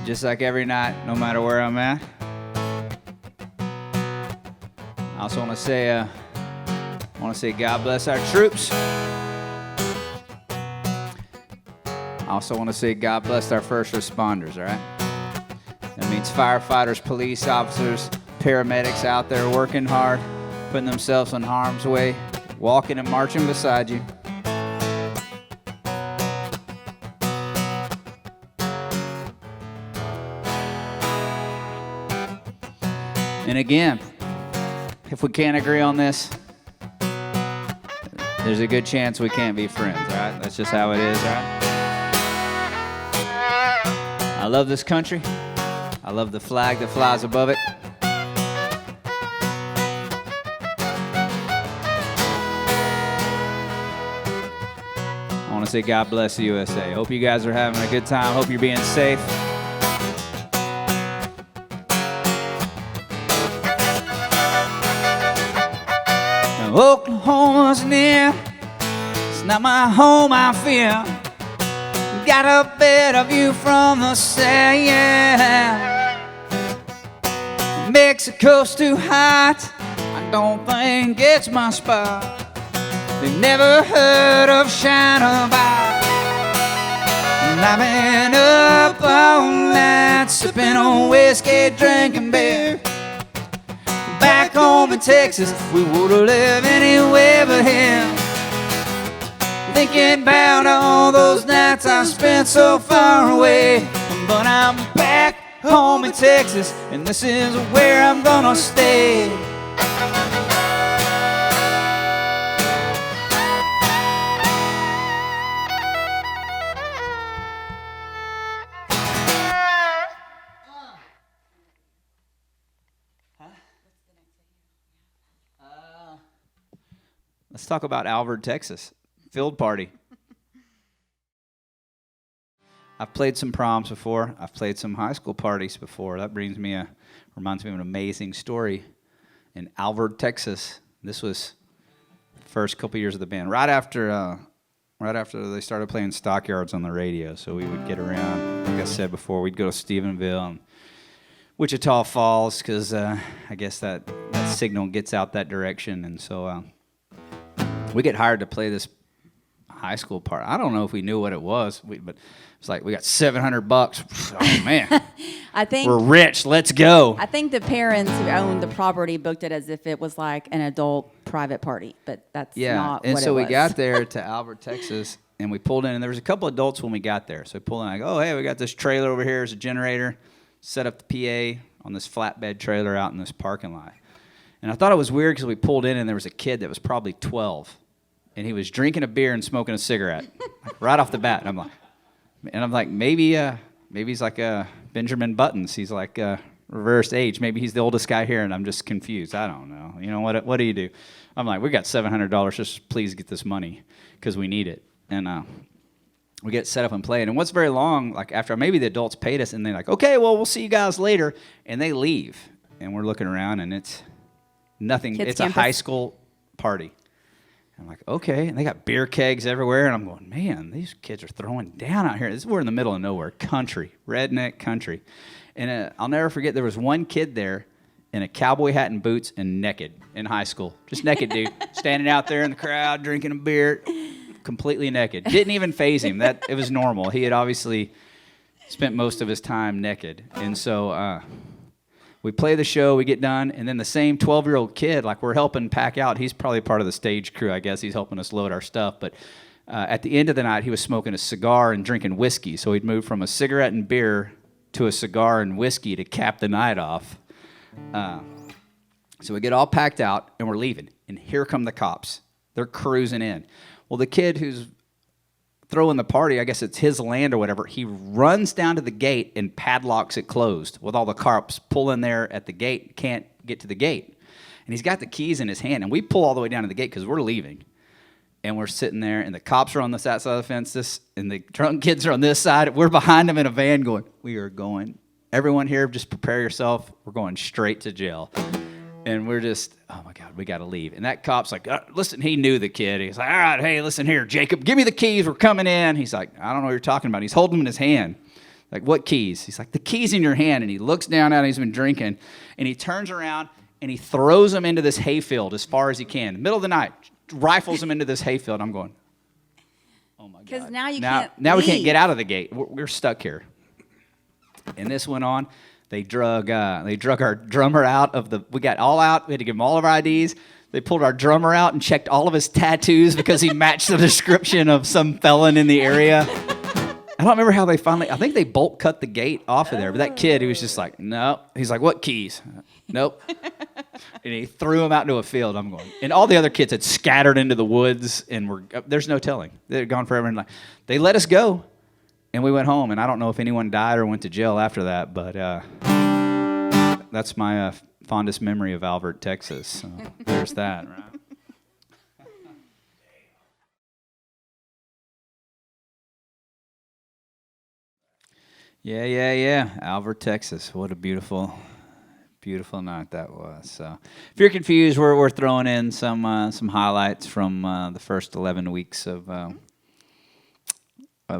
Just like every night, no matter where I'm at. I also want to say God bless our troops. I also want to say God bless our first responders, all right? That means firefighters, police officers, paramedics out there working hard, putting themselves in harm's way, walking and marching beside you. And again, if we can't agree on this, there's a good chance we can't be friends, all right? That's just how it is, all right? I love this country. I love the flag that flies above it. I want to say God bless the USA. Hope you guys are having a good time. Hope you're being safe. Oklahoma's near, it's not my home, I fear. Got a better view from the sand. Mexico's too hot, I don't think it's my spot. They've never heard of China-Bar. And I've been up all night, sipping on whiskey, drinking beer. Back home in Texas, we would've lived anywhere but here. Thinking about all those nights I spent so far away. but I'm back home in Texas, and this is where I'm gonna stay. Let's talk about Alvord, Texas. Field party. I've played some proms before. I've played some high school parties before. That reminds me of an amazing story in Alvord, Texas. This was the first couple years of the band. Right after they started playing Stockyards on the radio. So we would get around. Like I said before, we'd go to Stephenville and Wichita Falls because I guess that signal gets out that direction. And so we get hired to play this high school part. I don't know if we knew what it was, but it's like we got $700. Oh man, I think we're rich. Let's go. I think the parents who owned the property booked it as if it was like an adult private party, but that's not and what so it was. we got there to Alvord, Texas, and we pulled in, and there was a couple adults when we got there. So we pulled in, like, oh hey, we got this trailer over here as a generator. Set up the PA on this flatbed trailer out in this parking lot. And I thought it was weird because we pulled in, and there was a kid that was probably 12. And he was drinking a beer and smoking a cigarette right off the bat. And I'm like, maybe he's like Benjamin Buttons. He's like reverse age. Maybe he's the oldest guy here, and I'm just confused. I don't know. You know what do you do? I'm like, we got $700. Just please get this money because we need it. And we get set up and played. And what's very long, like after maybe the adults paid us, and they're like, okay, well we'll see you guys later, and they leave, and we're looking around, and it's nothing. Kids it's campus. a high school party. I'm like, okay, and they got beer kegs everywhere, and I'm going, man, these kids are throwing down out here. We're in the middle of nowhere, country, redneck country. And I'll never forget, there was one kid there in a cowboy hat and boots and naked in high school. Just naked dude, standing out there in the crowd, drinking a beer, completely naked. Didn't even faze him. It was normal. He had obviously spent most of his time naked. And so we play the show, we get done, and then the same 12-year-old kid, like we're helping pack out. He's probably part of the stage crew, I guess. He's helping us load our stuff. But at the end of the night, he was smoking a cigar and drinking whiskey. So he'd moved from a cigarette and beer to a cigar and whiskey to cap the night off. So we get all packed out, and we're leaving. And here come the cops. They're cruising in. Well, the kid who's throwing the party, I guess it's his land or whatever, he runs down to the gate and padlocks it closed with all the cops pulling there at the gate, can't get to the gate. And he's got the keys in his hand, and we pull all the way down to the gate because we're leaving. And we're sitting there, and the cops are on this side of the fence, and the drunk kids are on this side. We're behind them in a van going, we are going, everyone here, just prepare yourself. We're going straight to jail. And we're just, oh my God, we got to leave. And that cop's like, listen, he knew the kid. He's like, all right, hey, listen here, Jacob, give me the keys. We're coming in. He's like, I don't know what you're talking about. He's holding them in his hand. Like, what keys? He's like, the keys in your hand. And he looks down at him. He's been drinking. And he turns around and he throws them into this hayfield as far as he can. Middle of the night, rifles them into this hayfield. I'm going, oh my God. Because now you now, can't Now we can't leave. get out of the gate. We're stuck here. And this went on. They drug our drummer out of the. We got all out. We had to give him all of our IDs. They pulled our drummer out and checked all of his tattoos because he matched the description of some felon in the area. I don't remember how they finally. I think they bolt cut the gate off of there. But that kid, he was just like, no. He's like, what keys? Nope. And he threw them out into a field. I'm going. And all the other kids had scattered into the woods, and there's no telling. They're gone forever. And they let us go. And we went home, and I don't know if anyone died or went to jail after that, but that's my fondest memory of Alvord, Texas. So there's that, right? Yeah. Alvord, Texas. What a beautiful night that was. So if you're confused, we're throwing in some highlights from the first 11 weeks of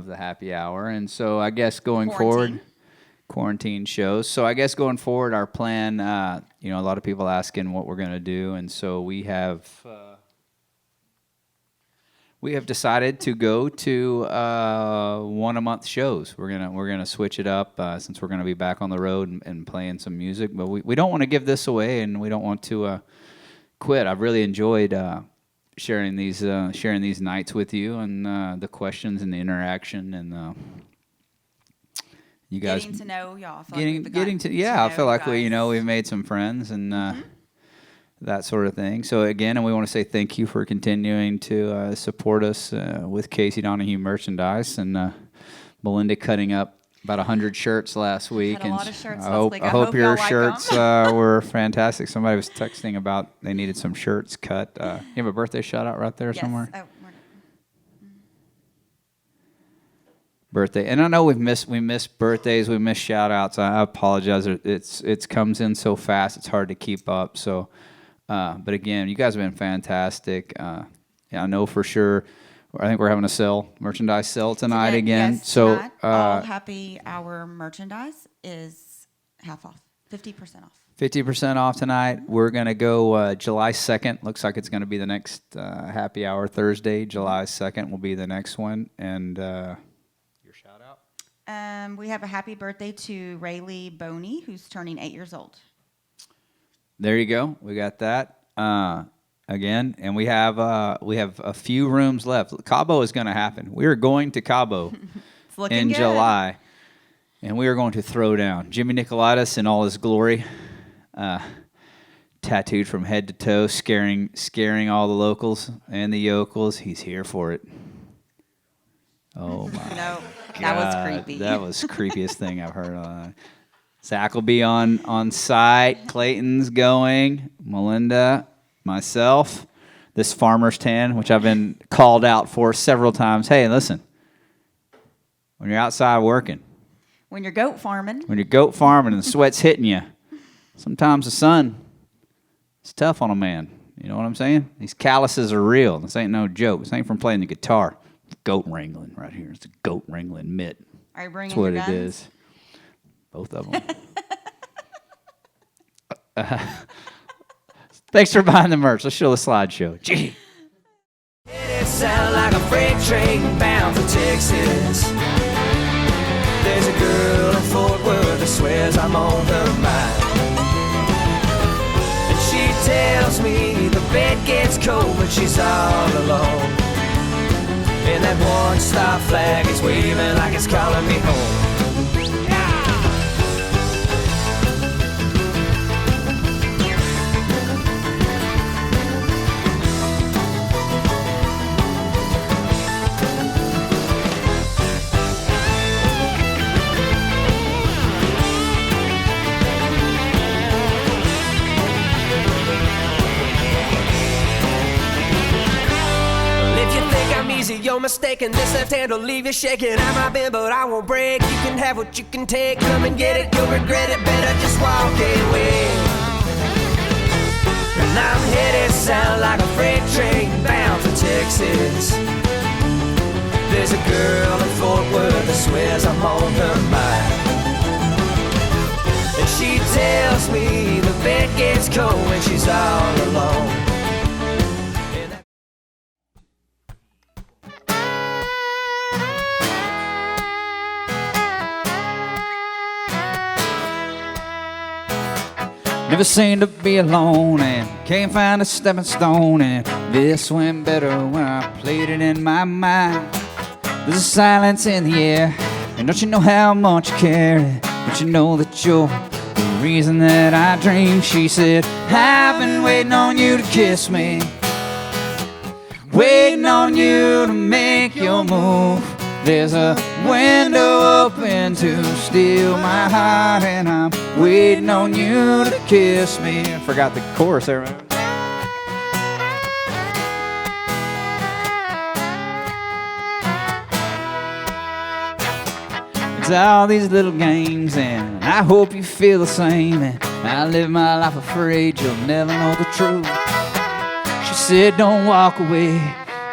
the happy hour. And so I guess going forward, quarantine shows. So I guess going forward, our plan, a lot of people asking what we're going to do. And so we have decided to go to 1 a month shows. We're gonna switch it up since we're gonna be back on the road and playing some music. But we don't want to give this away, and we don't want to quit. I've really enjoyed sharing these nights with you, and the questions and the interaction, and you guys Getting to know y'all. I feel getting like we've getting gotten to yeah. I know feel like you guys. we've made some friends and that sort of thing. So again, and we want to say thank you for continuing to support us with Casey Donahew merchandise and Melinda cutting up about 100 shirts last week. Had a lot of shirts I last hope week. I I hope hope your y'all like shirts 'em. were fantastic. Somebody was texting about they needed some shirts cut. You have a birthday shout out right there Yes. somewhere. Oh, Birthday, and I know we missed birthdays, we missed shout outs. I apologize. It comes in so fast, it's hard to keep up. So, but again, you guys have been fantastic. Yeah, I know for sure. I think we're having a merchandise sale tonight again. Yes, So, tonight, all happy hour merchandise is half off, 50% off. 50% off tonight. We're gonna go July 2nd. Looks like it's gonna be the next happy hour Thursday. July 2nd will be the next one, and. Your shout out. We have a happy birthday to Rayleigh Boney, who's turning 8 years old. There you go. We got that again, and we have a few rooms left. Cabo is going to happen. We are going to Cabo It's looking in good. July, and we are going to throw down. Jimmy Nicolaitis in all his glory, tattooed from head to toe, scaring all the locals and the yokels. He's here for it. Oh my! No, that was God, creepy. That was the creepiest thing I've heard. Zach will be on site. Clayton's going. Melinda, myself. This farmer's tan, which I've been called out for several times. Hey, listen. When you're outside working, When you're goat farming, and the sweat's hitting you, sometimes the sun is tough on a man. You know what I'm saying? These calluses are real. This ain't no joke. This ain't from playing the guitar. Goat wrangling right here. It's a goat wrangling mitt. are you bringing That's what your it guns? is. Both of them. Thanks for buying the merch. Let's show the slideshow. Gee. It sound like a freight train bound for Texas. There's a girl in Fort Worth that swears I'm on her mind. And she tells me the bed gets cold when she's all alone. And that one-star flag is waving like it's calling me home. You're mistaken, this left hand will leave you shaking. I might bend, but I won't break. You can have what you can take. Come and get it, you'll regret it. Better just walk away. And I'm headed sound like a freight train bound for Texas. There's a girl in Fort Worth that swears I'm on her mind. And she tells me the bed gets cold when she's all alone. Never seem to be alone and can't find a stepping stone, and this went better when I played it in my mind. There's a silence in the air, and don't you know how much you care? But you know that you're the reason that I dream. She said, I've been waiting on you to kiss me, waiting on you to make your move. There's a window open to steal my heart, and I'm waiting on you to kiss me. I forgot the chorus there. It's all these little games, and I hope you feel the same. And I live my life afraid you'll never know the truth. She said, don't walk away,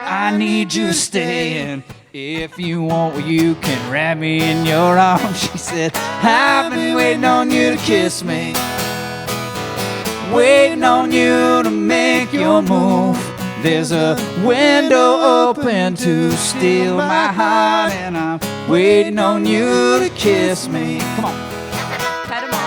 I need you to stay. And if you want, well, you can wrap me in your arms. She said, I've been waiting on you to kiss me, waiting on you to make your move. There's a window open to steal my heart, and I'm waiting on you to kiss me. Come on. Cut 'em off.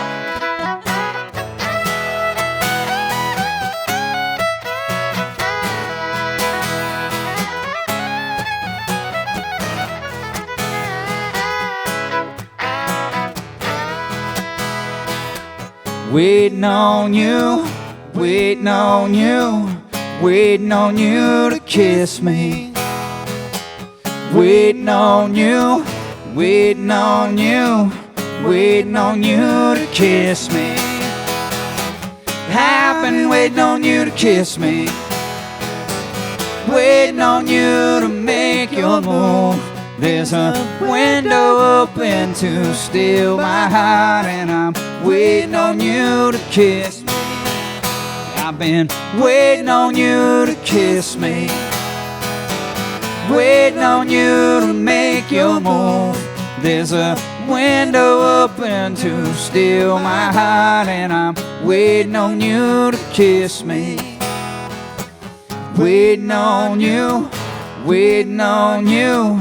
waiting on you, waiting on you, waiting on you to kiss me. Waiting on you, waiting on you, waiting on you to kiss me. I've been waiting on you to kiss me. Waiting on you to make your move. There's a window open to steal my heart, and I'm waiting on you to kiss me. I've been waiting on you to kiss me. Waiting on you to make your move. There's a window open to steal my heart, and I'm waiting on you to kiss me. Waiting on you, waiting on you,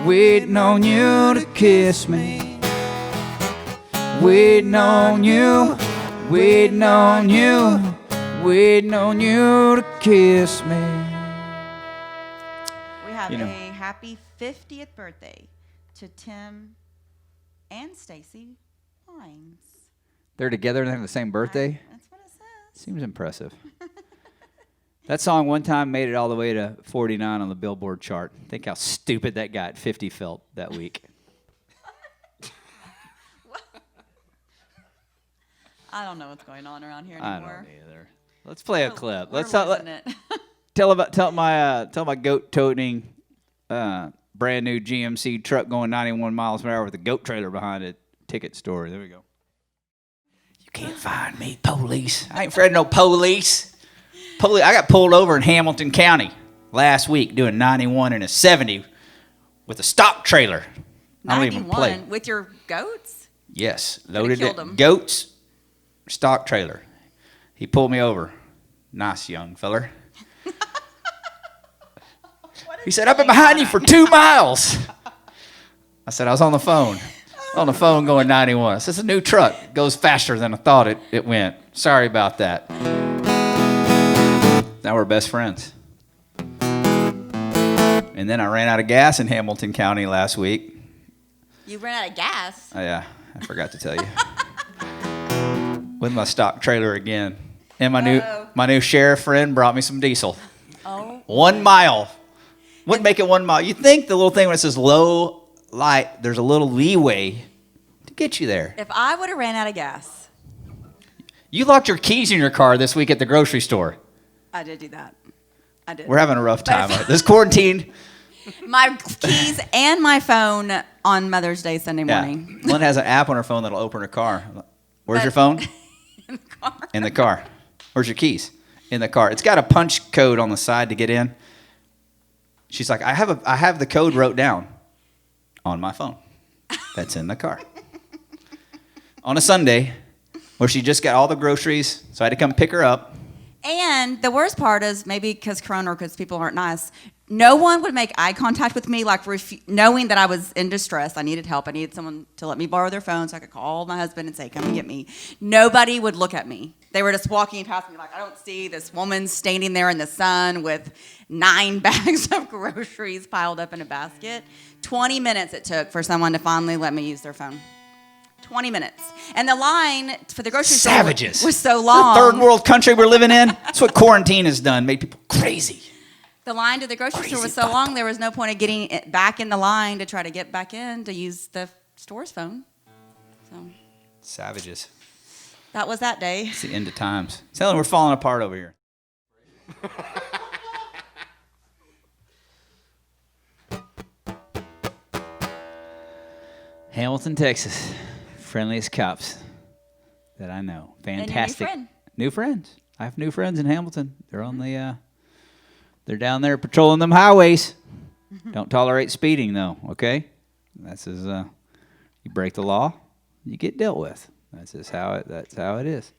waiting on you to kiss me. Waiting on you, waiting on you, waiting on you to kiss me. We have You know. a happy 50th birthday to Tim and Stacy Hines. They're together and they have the same birthday? That's what it says. Seems impressive. That song one time made it all the way to 49 on the Billboard chart. Think how stupid that guy at 50 felt that week. I don't know what's going on around here I anymore. don't either. Let's play a clip. We're Let's talk. losing it. Tell my goat toting brand new GMC truck going 91 miles per hour with a goat trailer behind it. Ticket story. There we go. You can't find me, police. I ain't afraid of no police. I got pulled over in Hamilton County last week doing 91 and a 70 with a stock trailer. I don't even play. 91 with your goats? Yes, loaded killed it. 'em. Goats, stock trailer. He pulled me over. Nice young feller. He said, I've been behind you for 2 miles. I said, I was on the phone. On the phone going 91. I said, it's a new truck. It goes faster than I thought it went. Sorry about that. Now we're best friends. And then I ran out of gas in Hamilton County last week. You ran out of gas? Oh, yeah, I forgot to tell you. With my stock trailer again. And my new sheriff friend brought me some diesel. Oh. 1 mile. Wouldn't make it 1 mile. You'd think the little thing when it says low light, there's a little leeway to get you there. If I would have ran out of gas. You locked your keys in your car this week at the grocery store. I did do that. I did. We're having a rough time. But if- This quarantine. My keys and my phone on Mother's Day Sunday morning. Lynn has an app on her phone that'll open her car. Where's But- your phone? In the car. In the car. Where's your keys? In the car. It's got a punch code on the side to get in. She's like, I have the code wrote down on my phone. That's in the car. On a Sunday, where she just got all the groceries, so I had to come pick her up. And the worst part is, maybe because Corona or because people aren't nice, no one would make eye contact with me, like knowing that I was in distress. I needed help. I needed someone to let me borrow their phone so I could call my husband and say, come and get me. Nobody would look at me. They were just walking past me like, I don't see this woman standing there in the sun with 9 bags of groceries piled up in a basket. 20 minutes it took for someone to finally let me use their phone. 20 minutes. And the line for the grocery Savages. store was so long. The third world country we're living in. That's what quarantine has done. Made people crazy. The line to the grocery store was Crazy so long, there was no point of getting it back in the line to try to get back in to use the store's phone. So Savages. that was that day. It's the end of times. Tell them we're falling apart over here. Hamilton, Texas. Friendliest cops that I know. Fantastic. friend. New friends. I have new friends in Hamilton. They're on the they're down there patrolling them highways. Don't tolerate speeding though, okay? That's as you break the law, you get dealt with. That's how it is. That's how it is.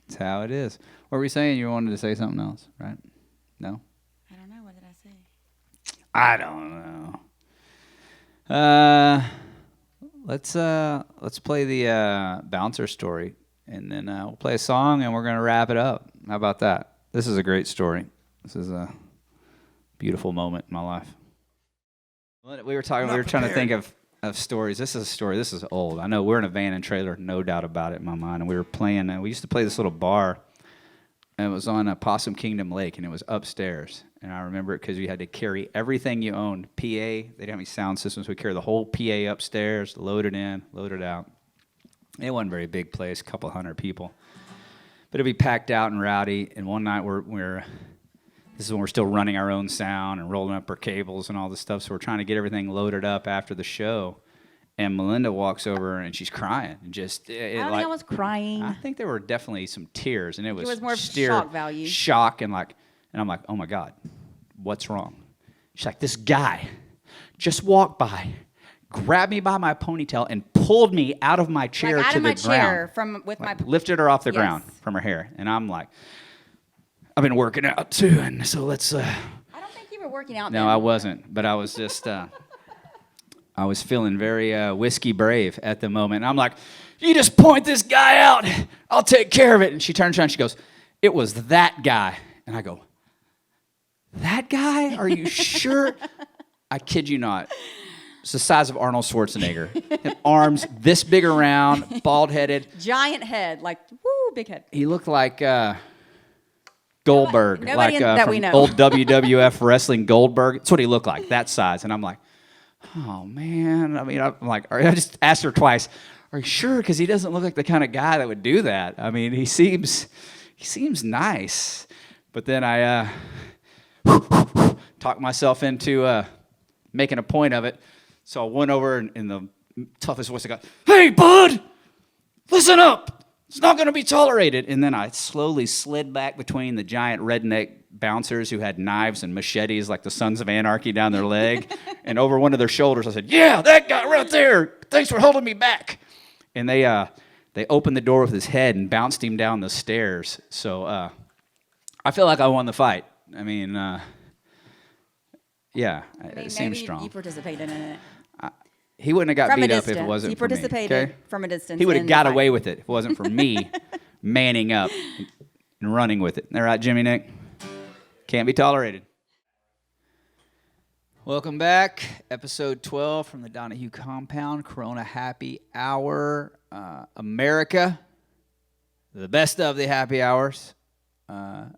That's how it is. What were you saying? You wanted to say something else, right? No? I don't know. What did I say? I don't know. Let's play the bouncer story, and then we'll play a song, and we're gonna wrap it up. How about that? This is a great story. This is a beautiful moment in my life. We were trying to think of of stories. This is a story. This is old. I know we're in a van and trailer, no doubt about it in my mind. And we were playing. We used to play this little bar. And it was on Possum Kingdom Lake, and it was upstairs. And I remember it because we had to carry everything you owned. PA, they didn't have any sound systems. We carried the whole PA upstairs, load it in, load it out. It wasn't a very big place, a couple hundred people. But it'd be packed out and rowdy. And one night this is when we're still running our own sound and rolling up our cables and all this stuff. So we're trying to get everything loaded up after the show. And Melinda walks over and she's crying. And just I don't think I was crying. I think there were definitely some tears, and it was more shock value. Shock and I'm like, oh my God, what's wrong? She's like, this guy just walked by, grabbed me by my ponytail, and pulled me out of my chair to the ground. Lifted her off the ground from her hair, and I'm like, I've been working out too, and so let's. I don't think you were working out. No, then. I wasn't, but I was just. I was feeling very whiskey brave at the moment. And I'm like, you just point this guy out. I'll take care of it. And she turns around and she goes, it was that guy. And I go, that guy? Are you sure? I kid you not. It's the size of Arnold Schwarzenegger. And arms this big around, bald-headed. Giant head, like, woo, big head. He looked like Goldberg. Nobody like that from we know. Old WWF wrestling Goldberg. That's what he looked like, that size. And I'm like, oh, man. I mean, I'm like, I just asked her twice, are you sure? Because he doesn't look like the kind of guy that would do that. I mean, he seems nice. But then I talked myself into making a point of it. So I went over in the toughest voice I got, hey, bud, listen up. It's not going to be tolerated. And then I slowly slid back between the giant redneck bouncers who had knives and machetes like the Sons of Anarchy down their leg. And over one of their shoulders, I said, yeah, that guy right there. Thanks for holding me back. And they opened the door with his head and bounced him down the stairs. So I feel like I won the fight. I mean, yeah, it seems strong. You participated in it. He wouldn't have got From beat a up if it distance. wasn't He for me. participated Okay? from a distance. He would have in got the away fight. with it if it wasn't for me manning up and running with it. All right, Jimmy Nick? Can't be tolerated. Welcome back. Episode 12 from the Donahew Compound, Corona Happy Hour. America, the best of the happy hours.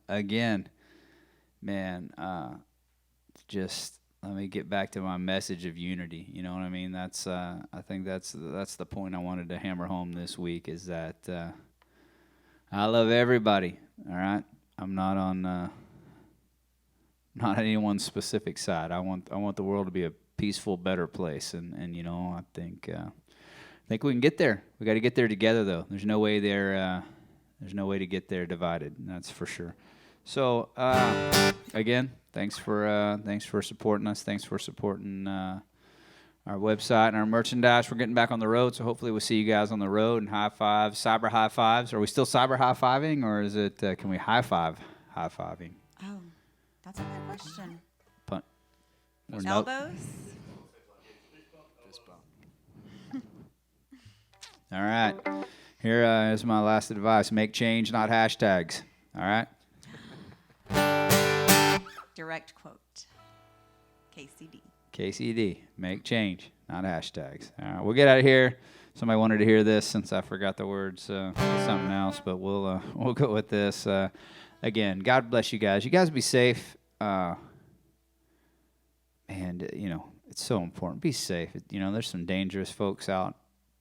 Again, man, just... let me get back to my message of unity. You know what I mean? That's I think that's the point I wanted to hammer home this week is that I love everybody. All right, I'm not on anyone's specific side. I want the world to be a peaceful, better place, and you know I think we can get there. We got to get there together though. There's no way to get there divided. That's for sure. So again. Thanks for supporting us. Thanks for supporting our website and our merchandise. We're getting back on the road, so hopefully we'll see you guys on the road and high fives, cyber high fives. Are we still cyber high fiving, or is it? Can we high fiving? Oh, that's a good question. Punt. Or no- Elbows? Fist bump. All right. Here is my last advice: make change, not hashtags. All right. Direct quote. KCD. KCD. Make change, not hashtags. All right. We'll get out of here. Somebody wanted to hear this since I forgot the words, something else, but we'll go with this. Again, God bless you guys. You guys be safe. And you know, it's so important. Be safe. You know, there's some dangerous folks out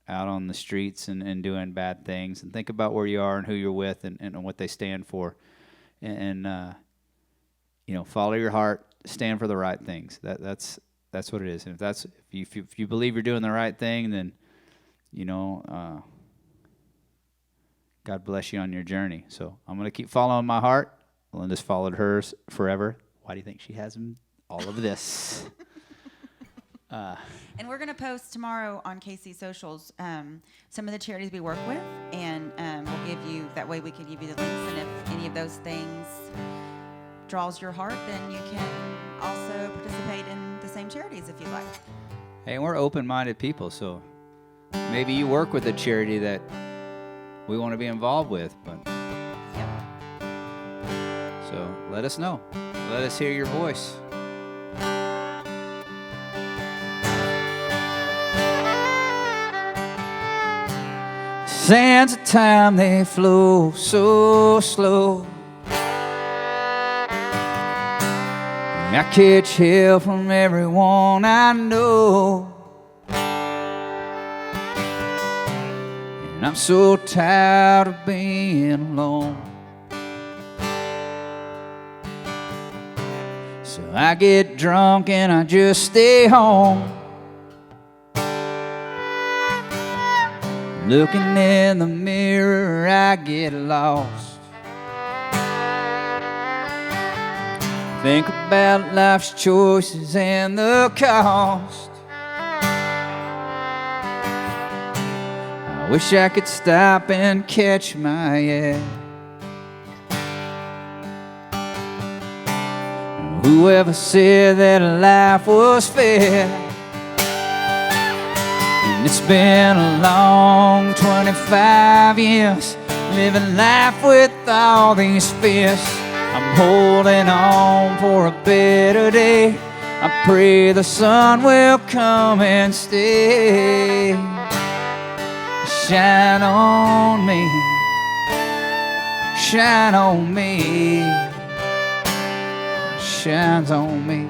on the streets and doing bad things. And think about where you are and who you're with and what they stand for. And you know, follow your heart, stand for the right things. That's what it is. And if you believe you're doing the right thing, then you know, God bless you on your journey. So I'm gonna keep following my heart. Linda's followed hers forever. Why do you think she has all of this? And we're going to post tomorrow on KC Socials some of the charities we work with, and we'll give you, that way we can give you the links, and if any of those things draws your heart, then you can also participate in the same charities if you'd like. Hey, we're open-minded people, so maybe you work with a charity that we want to be involved with, but so let us know. Let us hear your voice. sands of time, they flow so slow. I catch hell from everyone I know, and I'm so tired of being alone. So I get drunk and I just stay home, looking in the mirror, I get lost. Think about life's choices and the cost. I wish I could stop and catch my air. Whoever said that life was fair? And it's been a long 25 years living life with all these fears. I'm holding on for a better day. I pray the sun will come and stay. Shine on me, shine on me, shines on me.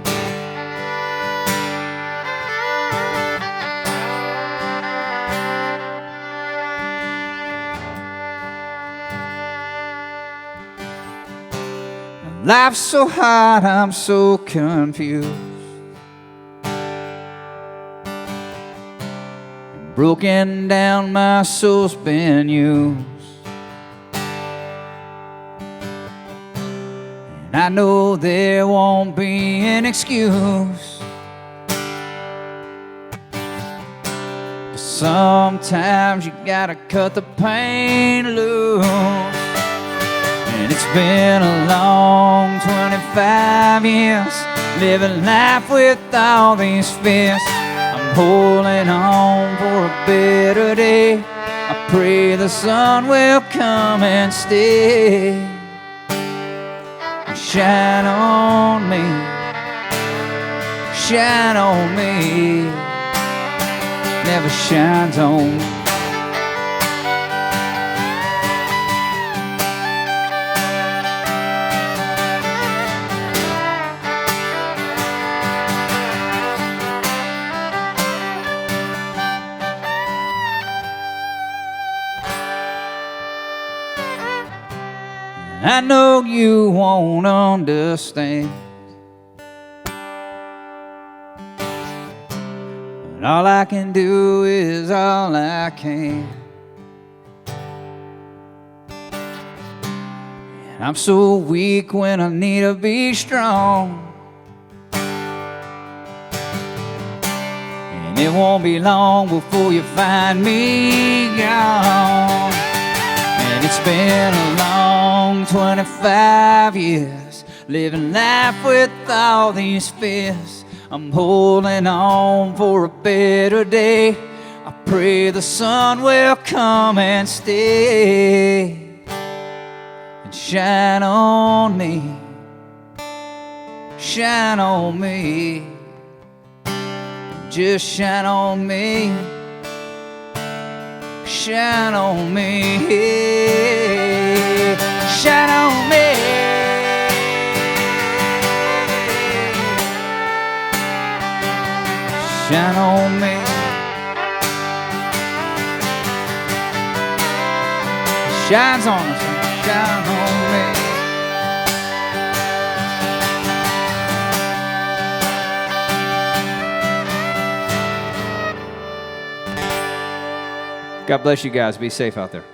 Life's so hard, I'm so confused. Broken down, my soul's been used. And I know there won't be an excuse. But sometimes you gotta cut the pain loose. And it's been a long 25 years living life with all these fears. I'm holding on for a better day. I pray the sun will come and stay. Shine on me, shine on me, never shines on me. I know you won't understand, but all I can do is all I can. And I'm so weak when I need to be strong, and it won't be long before you find me gone. And it's been a long 25 years living life with all these fears. I'm holding on for a better day. I pray the sun will come and stay. And shine on me, shine on me, just shine on me. Shine on me, shine on me, shine on me, shines on us, shine on me. God bless you guys. Be safe out there.